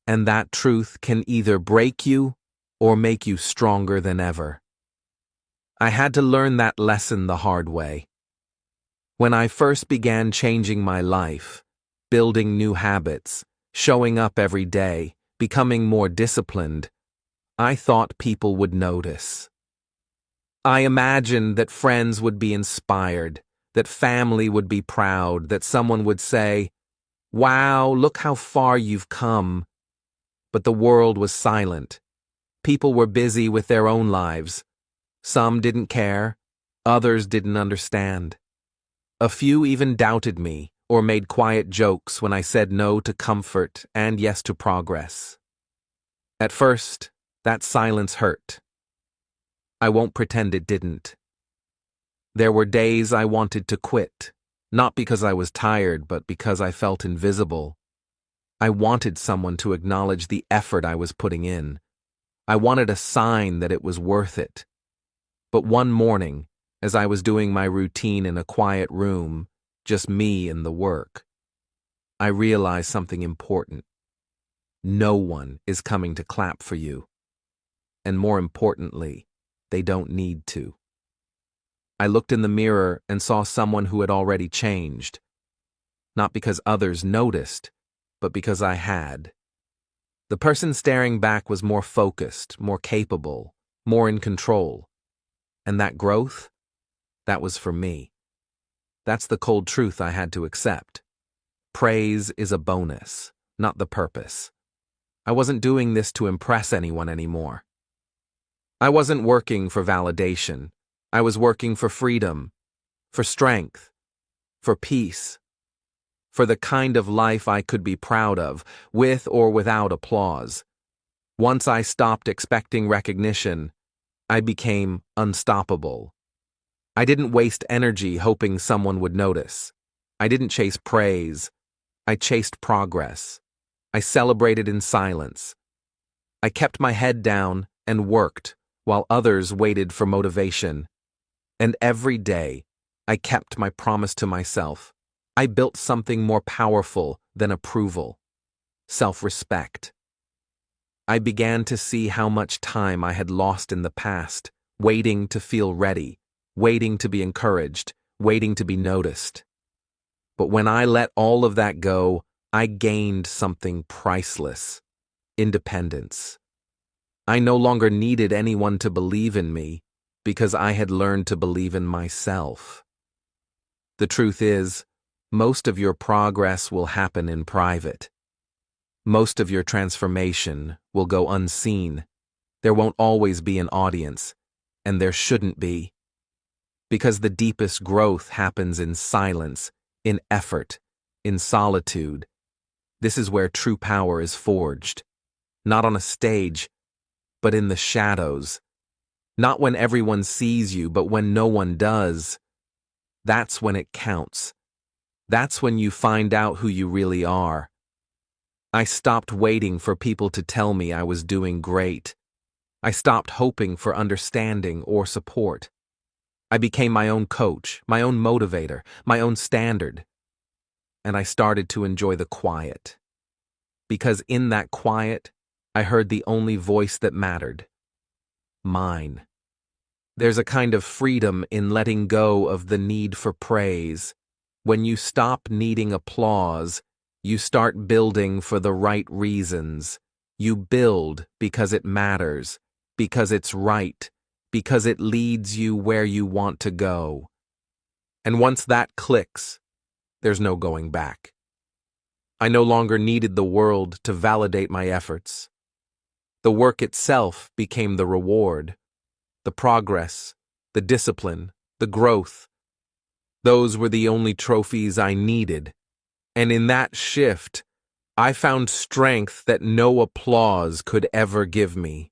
And that truth can either break you or make you stronger than ever. I had to learn that lesson the hard way. When I first began changing my life, building new habits, showing up every day, becoming more disciplined, I thought people would notice. I imagined that friends would be inspired, that family would be proud, that someone would say, "Wow, look how far you've come." But the world was silent. People were busy with their own lives. Some didn't care, others didn't understand. A few even doubted me or made quiet jokes when I said no to comfort and yes to progress. At first, that silence hurt. I won't pretend it didn't. There were days I wanted to quit, not because I was tired, but because I felt invisible. I wanted someone to acknowledge the effort I was putting in. I wanted a sign that it was worth it. But one morning, as I was doing my routine in a quiet room, just me and the work, I realized something important. No one is coming to clap for you. And more importantly, they don't need to. I looked in the mirror and saw someone who had already changed. Not because others noticed, but because I had. The person staring back was more focused, more capable, more in control. And that growth, that was for me. That's the cold truth I had to accept. Praise is a bonus, not the purpose. I wasn't doing this to impress anyone anymore. I wasn't working for validation. I was working for freedom, for strength, for peace, for the kind of life I could be proud of, with or without applause. Once I stopped expecting recognition, I became unstoppable. I didn't waste energy hoping someone would notice. I didn't chase praise. I chased progress. I celebrated in silence. I kept my head down and worked while others waited for motivation. And every day, I kept my promise to myself. I built something more powerful than approval: self-respect. I began to see how much time I had lost in the past, waiting to feel ready, waiting to be encouraged, waiting to be noticed. But when I let all of that go, I gained something priceless: independence. I no longer needed anyone to believe in me because I had learned to believe in myself. The truth is, most of your progress will happen in private. Most of your transformation will go unseen. There won't always be an audience. and there shouldn't be. Because the deepest growth happens in silence, in effort, in solitude. This is where true power is forged. Not on a stage, but in the shadows. Not when everyone sees you, but when no one does. That's when it counts. That's when you find out who you really are. I stopped waiting for people to tell me I was doing great. I stopped hoping for understanding or support. I became my own coach, my own motivator, my own standard. And I started to enjoy the quiet. Because in that quiet, I heard the only voice that mattered. Mine. There's a kind of freedom in letting go of the need for praise. When you stop needing applause, you start building for the right reasons. You build because it matters, because it's right, because it leads you where you want to go. And once that clicks, there's no going back. I no longer needed the world to validate my efforts. The work itself became the reward, the progress, the discipline, the growth. Those were the only trophies I needed. And in that shift, I found strength that no applause could ever give me.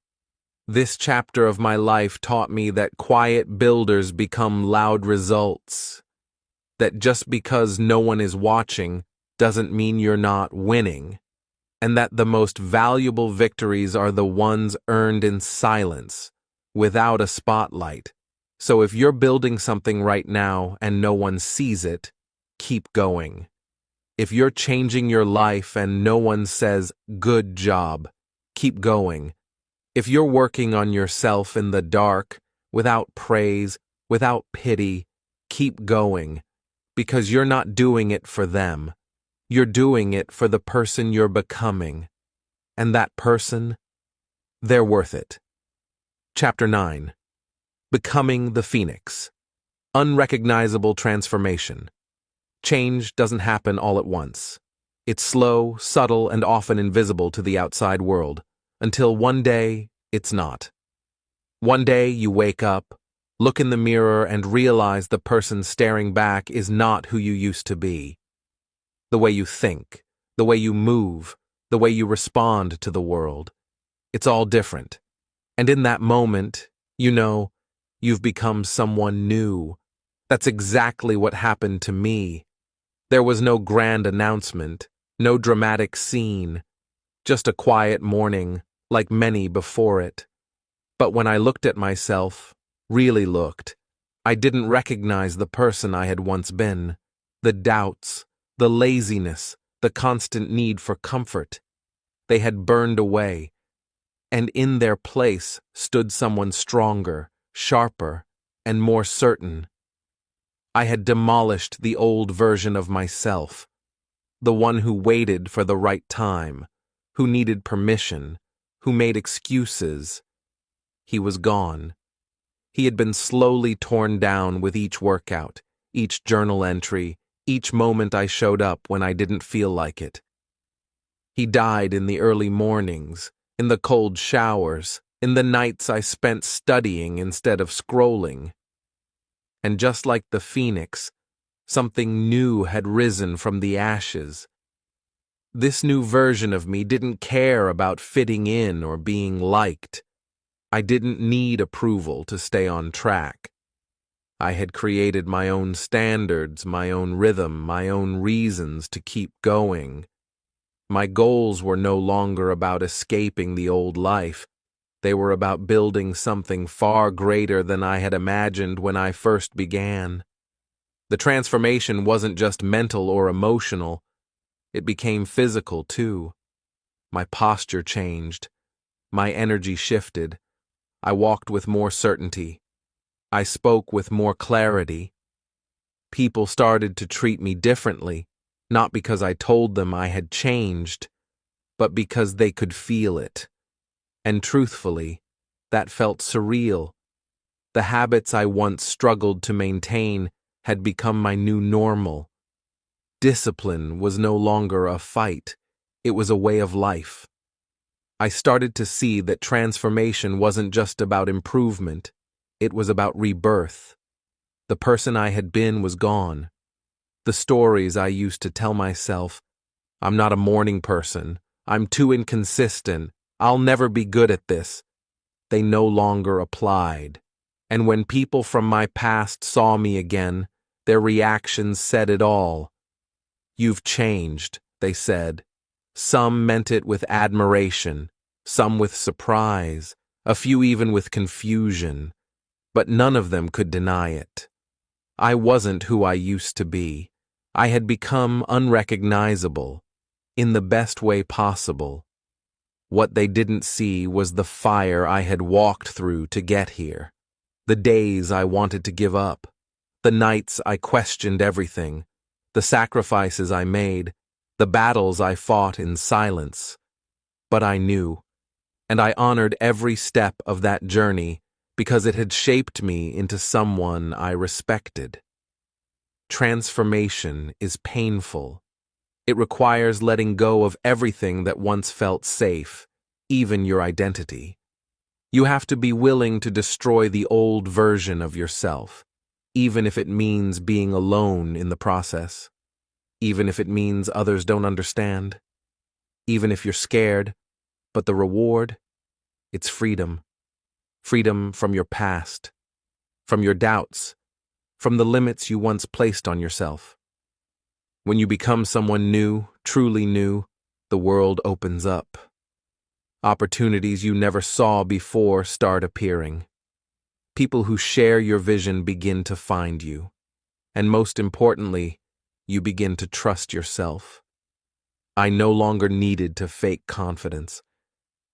This chapter of my life taught me that quiet builders become loud results. That just because no one is watching doesn't mean you're not winning. And that the most valuable victories are the ones earned in silence, without a spotlight. So if you're building something right now and no one sees it, keep going. If you're changing your life and no one says, "Good job," keep going. If you're working on yourself in the dark, without praise, without pity, keep going. Because you're not doing it for them. You're doing it for the person you're becoming. And that person, they're worth it. Chapter 9. Becoming the Phoenix. Unrecognizable transformation. Change doesn't happen all at once. It's slow, subtle, and often invisible to the outside world, until one day, it's not. One day you wake up, look in the mirror, and realize the person staring back is not who you used to be. The way you think, the way you move, the way you respond to the world. It's all different. And in that moment, you know, you've become someone new. That's exactly what happened to me. There was no grand announcement, no dramatic scene, just a quiet morning, like many before it. But when I looked at myself, really looked, I didn't recognize the person I had once been. The doubts, the laziness, the constant need for comfort. They had burned away, and in their place stood someone stronger, sharper, and more certain. I had demolished the old version of myself, the one who waited for the right time, who needed permission, who made excuses. He was gone. He had been slowly torn down with each workout, each journal entry, each moment I showed up when I didn't feel like it. He died in the early mornings, in the cold showers, in the nights I spent studying instead of scrolling. And just like the phoenix, something new had risen from the ashes. This new version of me didn't care about fitting in or being liked. I didn't need approval to stay on track. I had created my own standards, my own rhythm, my own reasons to keep going. My goals were no longer about escaping the old life. They were about building something far greater than I had imagined when I first began. The transformation wasn't just mental or emotional. It became physical, too. My posture changed. My energy shifted. I walked with more certainty. I spoke with more clarity. People started to treat me differently, not because I told them I had changed, but because they could feel it. And truthfully, that felt surreal. The habits I once struggled to maintain had become my new normal. Discipline was no longer a fight, it was a way of life. I started to see that transformation wasn't just about improvement, It was about rebirth. The person I had been was gone. The stories I used to tell myself, I'm not a morning person, I'm too inconsistent, I'll never be good at this, they no longer applied. And when people from my past saw me again, their reactions said it all. You've changed, they said. Some meant it with admiration, some with surprise, a few even with confusion, but none of them could deny it. I wasn't who I used to be. I had become unrecognizable, in the best way possible. What they didn't see was the fire I had walked through to get here, the days I wanted to give up, the nights I questioned everything, the sacrifices I made, the battles I fought in silence. But I knew, and I honored every step of that journey because it had shaped me into someone I respected. Transformation is painful. It requires letting go of everything that once felt safe, even your identity. You have to be willing to destroy the old version of yourself, even if it means being alone in the process, even if it means others don't understand, even if you're scared, but the reward, it's freedom. Freedom from your past, from your doubts, from the limits you once placed on yourself. When you become someone new, truly new, the world opens up. Opportunities you never saw before start appearing. People who share your vision begin to find you. And most importantly, you begin to trust yourself. I no longer needed to fake confidence.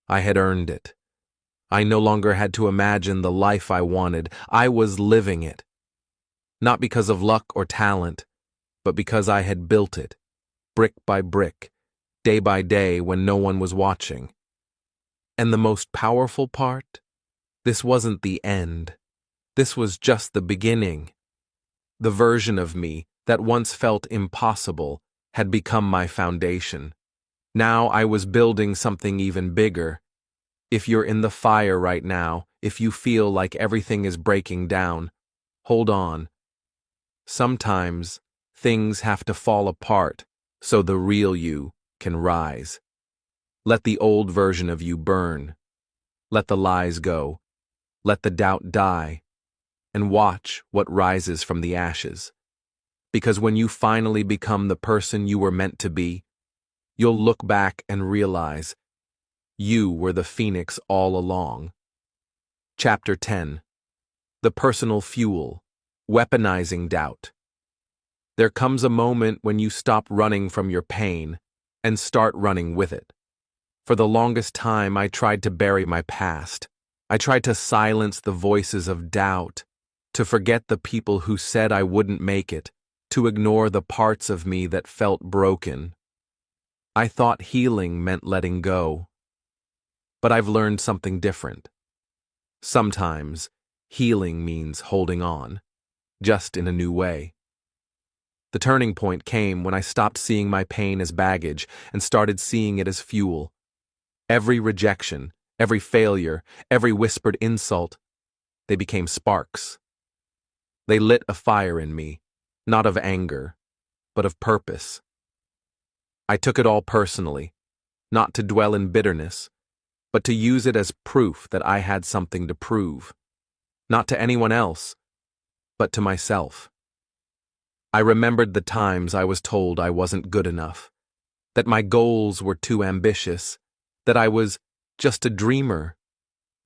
I had earned it. I no longer had to imagine the life I wanted. I was living it. Not because of luck or talent, but because I had built it, brick by brick, day by day when no one was watching. And the most powerful part? This wasn't the end. This was just the beginning. The version of me that once felt impossible had become my foundation. Now I was building something even bigger. If you're in the fire right now, if you feel like everything is breaking down, hold on. Sometimes things have to fall apart so the real you can rise. Let the old version of you burn. Let the lies go. Let the doubt die. And watch what rises from the ashes. Because when you finally become the person you were meant to be, you'll look back and realize you were the phoenix all along. Chapter 10. The Personal Fuel. Weaponizing Doubt. There comes a moment when you stop running from your pain and start running with it. For the longest time, I tried to bury my past. I tried to silence the voices of doubt, to forget the people who said I wouldn't make it, to ignore the parts of me that felt broken. I thought healing meant letting go. But I've learned something different. Sometimes, healing means holding on, just in a new way. The turning point came when I stopped seeing my pain as baggage and started seeing it as fuel. Every rejection, every failure, every whispered insult, they became sparks. They lit a fire in me, not of anger, but of purpose. I took it all personally, not to dwell in bitterness, but to use it as proof that I had something to prove, not to anyone else, but to myself. I remembered the times I was told I wasn't good enough, that my goals were too ambitious, that I was just a dreamer.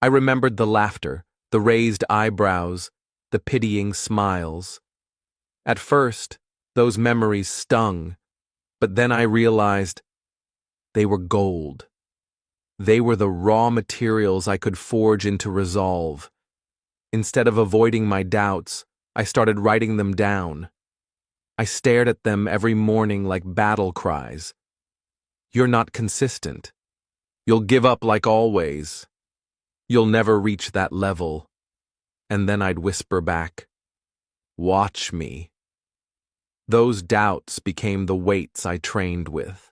I remembered the laughter, the raised eyebrows, the pitying smiles. At first, those memories stung, but then I realized they were gold. They were the raw materials I could forge into resolve. Instead of avoiding my doubts, I started writing them down. I stared at them every morning like battle cries. You're not consistent. You'll give up like always. You'll never reach that level. And then I'd whisper back, watch me. Those doubts became the weights I trained with.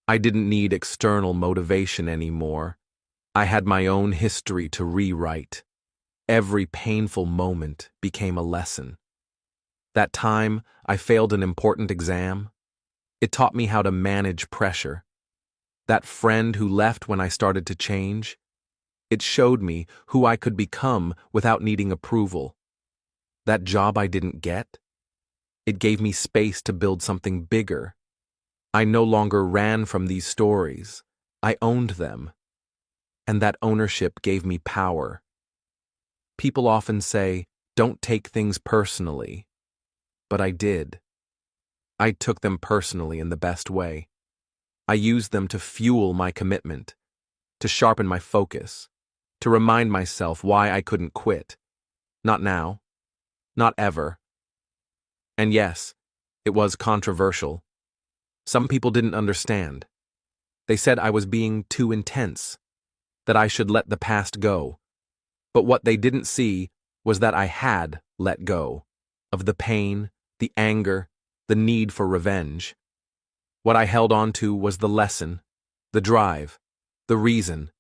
I didn't need external motivation anymore. I had my own history to rewrite. every painful moment became a lesson. That time I failed an important exam, it taught me how to manage pressure. That friend who left when I started to change, it showed me who I could become without needing approval. That job I didn't get, it gave me space to build something bigger. I no longer ran from these stories. I owned them. And that ownership gave me power. People often say, don't take things personally. But I did. I took them personally in the best way. I used them to fuel my commitment, to sharpen my focus, to remind myself why I couldn't quit. Not now. Not ever. And yes, it was controversial. Some people didn't understand. They said I was being too intense, that I should let the past go. But what they didn't see was that I had let go of the pain, the anger, the need for revenge. What I held on to was the lesson, the drive, the reason.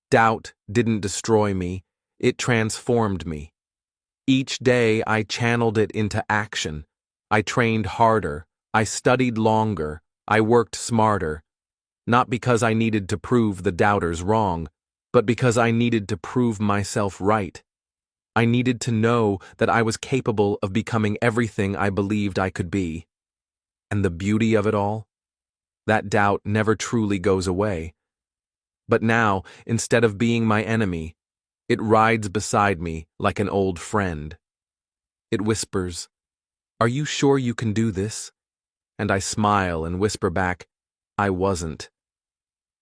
Doubt didn't destroy me, it transformed me. Each day I channeled it into action. I trained harder, I studied longer, I worked smarter. Not because I needed to prove the doubters wrong, but because I needed to prove myself right. I needed to know that I was capable of becoming everything I believed I could be. And the beauty of it all? That doubt never truly goes away. But now, instead of being my enemy, it rides beside me like an old friend. It whispers, "Are you sure you can do this?" And I smile and whisper back, "I wasn't.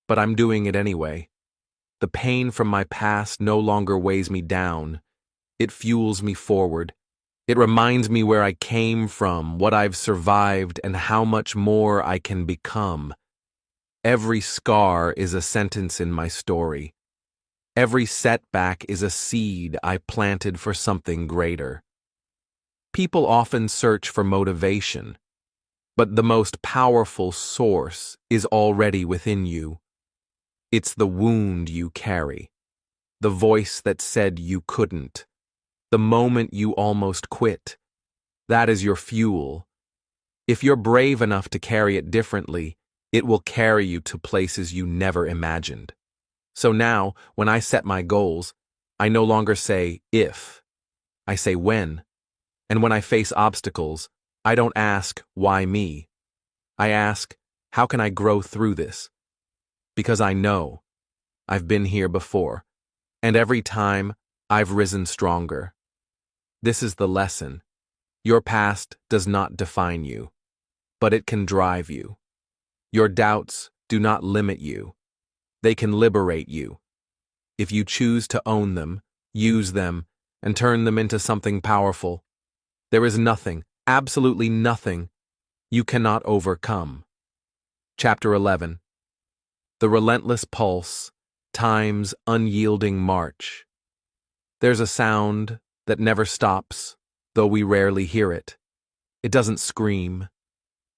But I'm doing it anyway." The pain from my past no longer weighs me down. It fuels me forward. It reminds me where I came from, what I've survived, and how much more I can become. Every scar is a sentence in my story. Every setback is a seed I planted for something greater. People often search for motivation, but the most powerful source is already within you. It's the wound you carry, the voice that said you couldn't, the moment you almost quit. That is your fuel. If you're brave enough to carry it differently, it will carry you to places you never imagined. So now, when I set my goals, I no longer say if, I say when. And when I face obstacles, I don't ask, why me? I ask, how can I grow through this? Because I know I've been here before, and every time I've risen stronger. This is the lesson. Your past does not define you, but it can drive you. Your doubts do not limit you. They can liberate you. If you choose to own them, use them, and turn them into something powerful, there is nothing, absolutely nothing, you cannot overcome. Chapter 11. The relentless pulse, time's unyielding march. There's a sound that never stops, though we rarely hear it. It doesn't scream.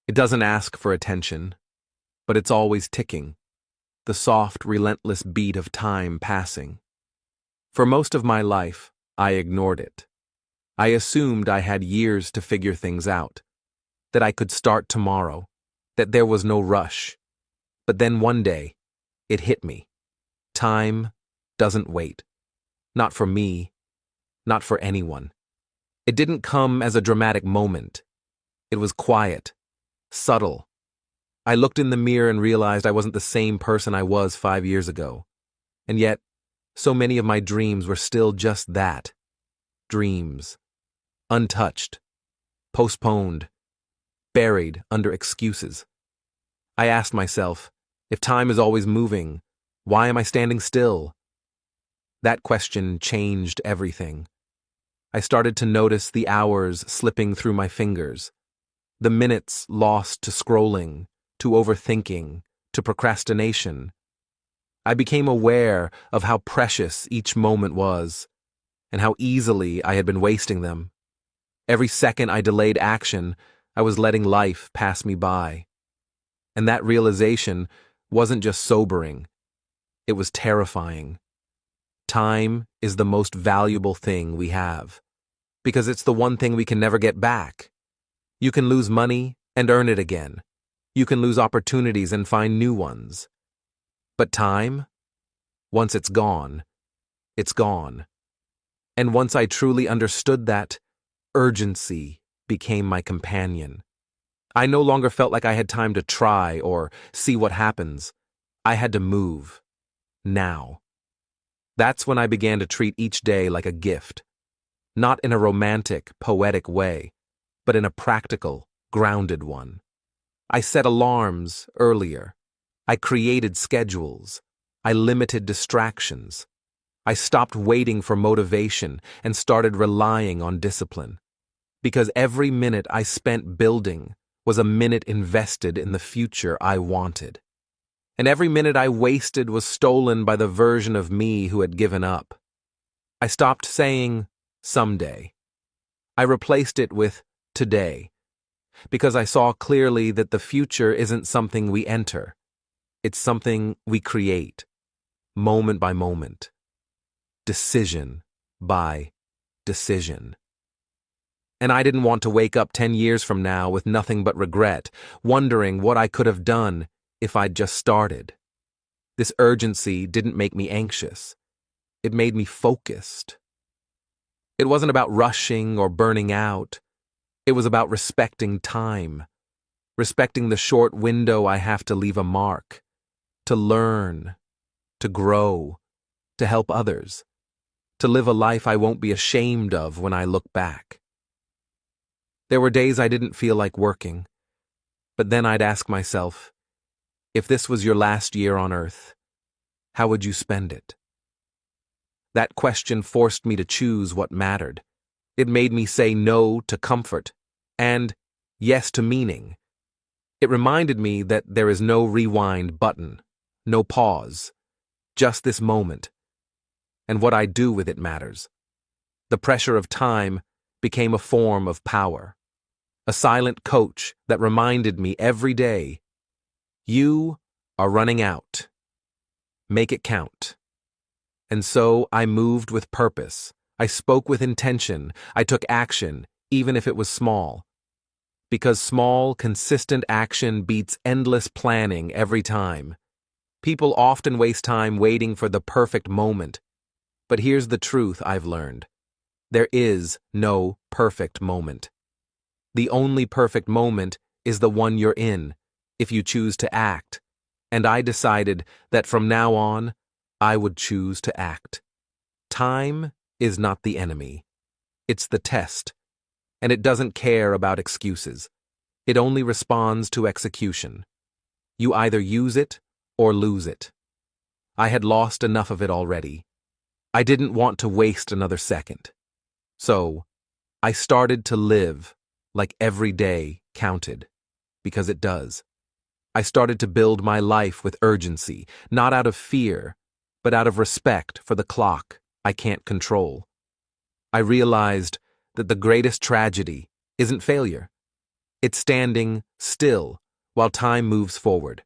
It doesn't ask for attention, but it's always ticking, the soft, relentless beat of time passing. For most of my life, I ignored it. I assumed I had years to figure things out, that I could start tomorrow, that there was no rush. But then one day, it hit me. Time doesn't wait. Not for me, not for anyone. It didn't come as a dramatic moment. It was quiet, subtle. I looked in the mirror and realized I wasn't the same person I was 5 years ago. And yet, so many of my dreams were still just that. Dreams. Untouched. Postponed. Buried under excuses. I asked myself, if time is always moving, why am I standing still? That question changed everything. I started to notice the hours slipping through my fingers, the minutes lost to scrolling, to overthinking, to procrastination. I became aware of how precious each moment was, and how easily I had been wasting them. Every second I delayed action, I was letting life pass me by. And that realization wasn't just sobering, it was terrifying. Time is the most valuable thing we have, because it's the one thing we can never get back. You can lose money and earn it again. You can lose opportunities and find new ones. But time? Once it's gone, it's gone. And once I truly understood that, urgency became my companion. I no longer felt like I had time to try or see what happens. I had to move. Now. That's when I began to treat each day like a gift. Not in a romantic, poetic way, but in a practical, grounded one. I set alarms earlier. I created schedules. I limited distractions. I stopped waiting for motivation and started relying on discipline. Because every minute I spent building was a minute invested in the future I wanted. And every minute I wasted was stolen by the version of me who had given up. I stopped saying, someday. I replaced it with today, because I saw clearly that the future isn't something we enter. It's something we create, moment by moment, decision by decision. And I didn't want to wake up 10 years from now with nothing but regret, wondering what I could have done if I'd just started. This urgency didn't make me anxious. It made me focused. It wasn't about rushing or burning out. It was about respecting time, respecting the short window I have to leave a mark, to learn, to grow, to help others, to live a life I won't be ashamed of when I look back. There were days I didn't feel like working, but then I'd ask myself, if this was your last year on Earth, how would you spend it? That question forced me to choose what mattered. It made me say no to comfort and yes to meaning. It reminded me that there is no rewind button, no pause, just this moment. And what I do with it matters. The pressure of time became a form of power, a silent coach that reminded me every day, you are running out. Make it count. And so I moved with purpose. I spoke with intention. I took action, even if it was small. Because small, consistent action beats endless planning every time. People often waste time waiting for the perfect moment. But here's the truth I've learned. There is no perfect moment. The only perfect moment is the one you're in, if you choose to act. And I decided that from now on, I would choose to act. Time is not the enemy. It's the test. And it doesn't care about excuses. It only responds to execution. You either use it or lose it. I had lost enough of it already. I didn't want to waste another second. So, I started to live like every day counted, because it does. I started to build my life with urgency, not out of fear, but out of respect for the clock I can't control. I realized that the greatest tragedy isn't failure. It's standing still while time moves forward.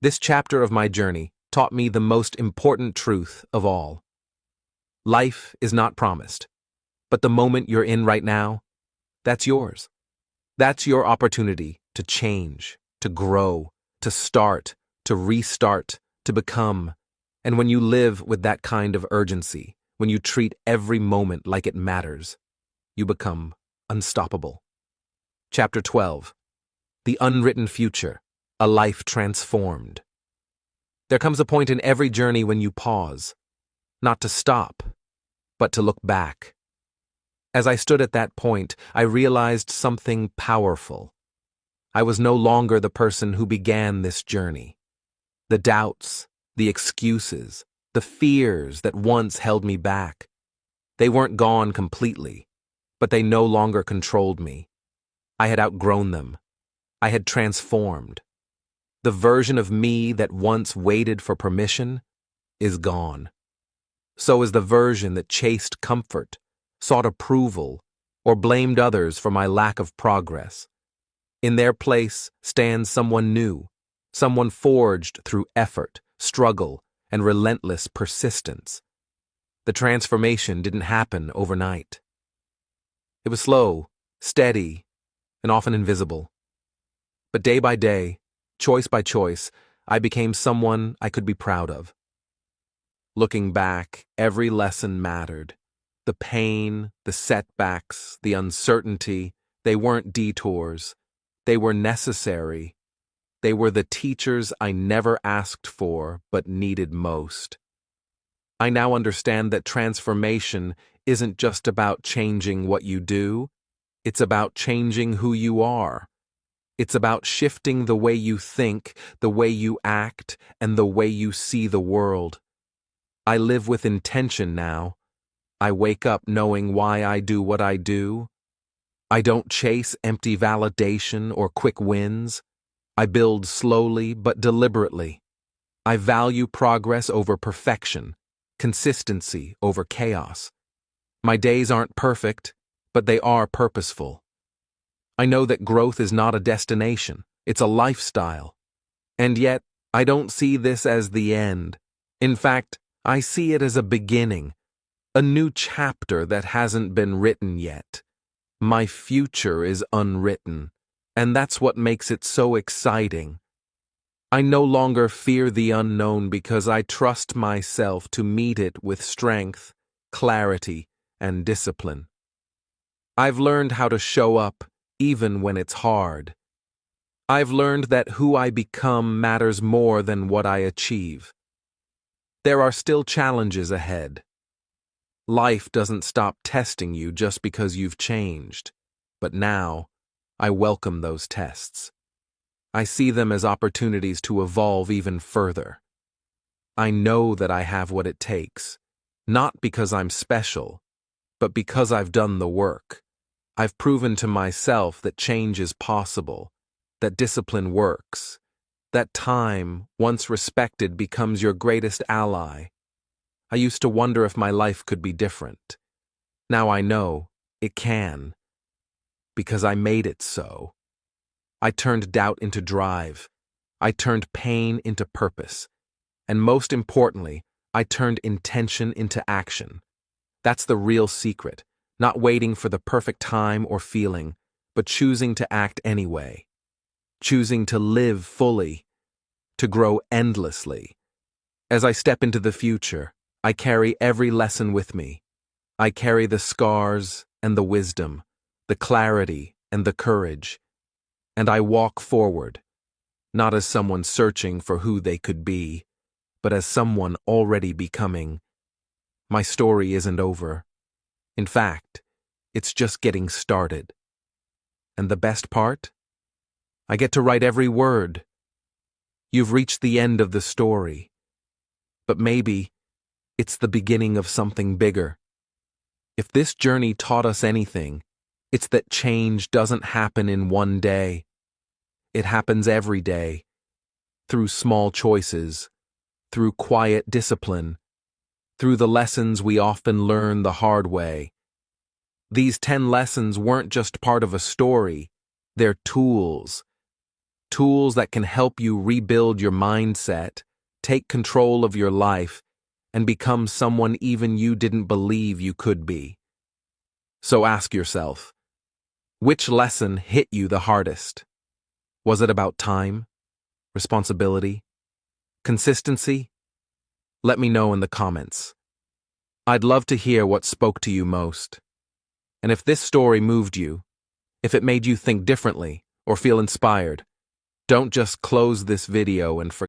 This chapter of my journey taught me the most important truth of all. Life is not promised, but the moment you're in right now, that's yours. That's your opportunity to change, to grow, to start, to restart, to become. And when you live with that kind of urgency, when you treat every moment like it matters, you become unstoppable. Chapter 12. The Unwritten Future, a Life Transformed. There comes a point in every journey when you pause, not to stop, but to look back. As I stood at that point, I realized something powerful. I was no longer the person who began this journey. The doubts, the excuses, the fears that once held me back. They weren't gone completely, but they no longer controlled me. I had outgrown them. I had transformed. The version of me that once waited for permission is gone. So is the version that chased comfort, sought approval, or blamed others for my lack of progress. In their place stands someone new, someone forged through effort, struggle, and relentless persistence. The transformation didn't happen overnight. It was slow, steady, and often invisible. But day by day, choice by choice, I became someone I could be proud of. Looking back, every lesson mattered. The pain, the setbacks, the uncertainty, they weren't detours. They were necessary. They were the teachers I never asked for but needed most. I now understand that transformation isn't just about changing what you do, it's about changing who you are. It's about shifting the way you think, the way you act, and the way you see the world. I live with intention now. I wake up knowing why I do what I do. I don't chase empty validation or quick wins. I build slowly but deliberately. I value progress over perfection, consistency over chaos. My days aren't perfect, but they are purposeful. I know that growth is not a destination, it's a lifestyle. And yet, I don't see this as the end. In fact, I see it as a beginning, a new chapter that hasn't been written yet. My future is unwritten, and that's what makes it so exciting. I no longer fear the unknown because I trust myself to meet it with strength, clarity, and discipline. I've learned how to show up even when it's hard. I've learned that who I become matters more than what I achieve. There are still challenges ahead. Life doesn't stop testing you just because you've changed, but now I welcome those tests. I see them as opportunities to evolve even further. I know that I have what it takes, not because I'm special, but because I've done the work. I've proven to myself that change is possible, that discipline works, that time, once respected, becomes your greatest ally. I used to wonder if my life could be different. Now I know it can, because I made it so. I turned doubt into drive. I turned pain into purpose. And most importantly, I turned intention into action. That's the real secret, not waiting for the perfect time or feeling, but choosing to act anyway. Choosing to live fully, to grow endlessly. As I step into the future, I carry every lesson with me. I carry the scars and the wisdom, the clarity and the courage. And I walk forward, not as someone searching for who they could be, but as someone already becoming. My story isn't over. In fact, it's just getting started. And the best part? I get to write every word. You've reached the end of the story. But maybe it's the beginning of something bigger. If this journey taught us anything, it's that change doesn't happen in one day. It happens every day, through small choices, through quiet discipline, through the lessons we often learn the hard way. These 10 lessons weren't just part of a story, they're tools. Tools that can help you rebuild your mindset, take control of your life, and become someone even you didn't believe you could be. So ask yourself, which lesson hit you the hardest? Was it about time, responsibility, consistency? Let me know in the comments. I'd love to hear what spoke to you most. And if this story moved you, if it made you think differently or feel inspired, don't just close this video and forget.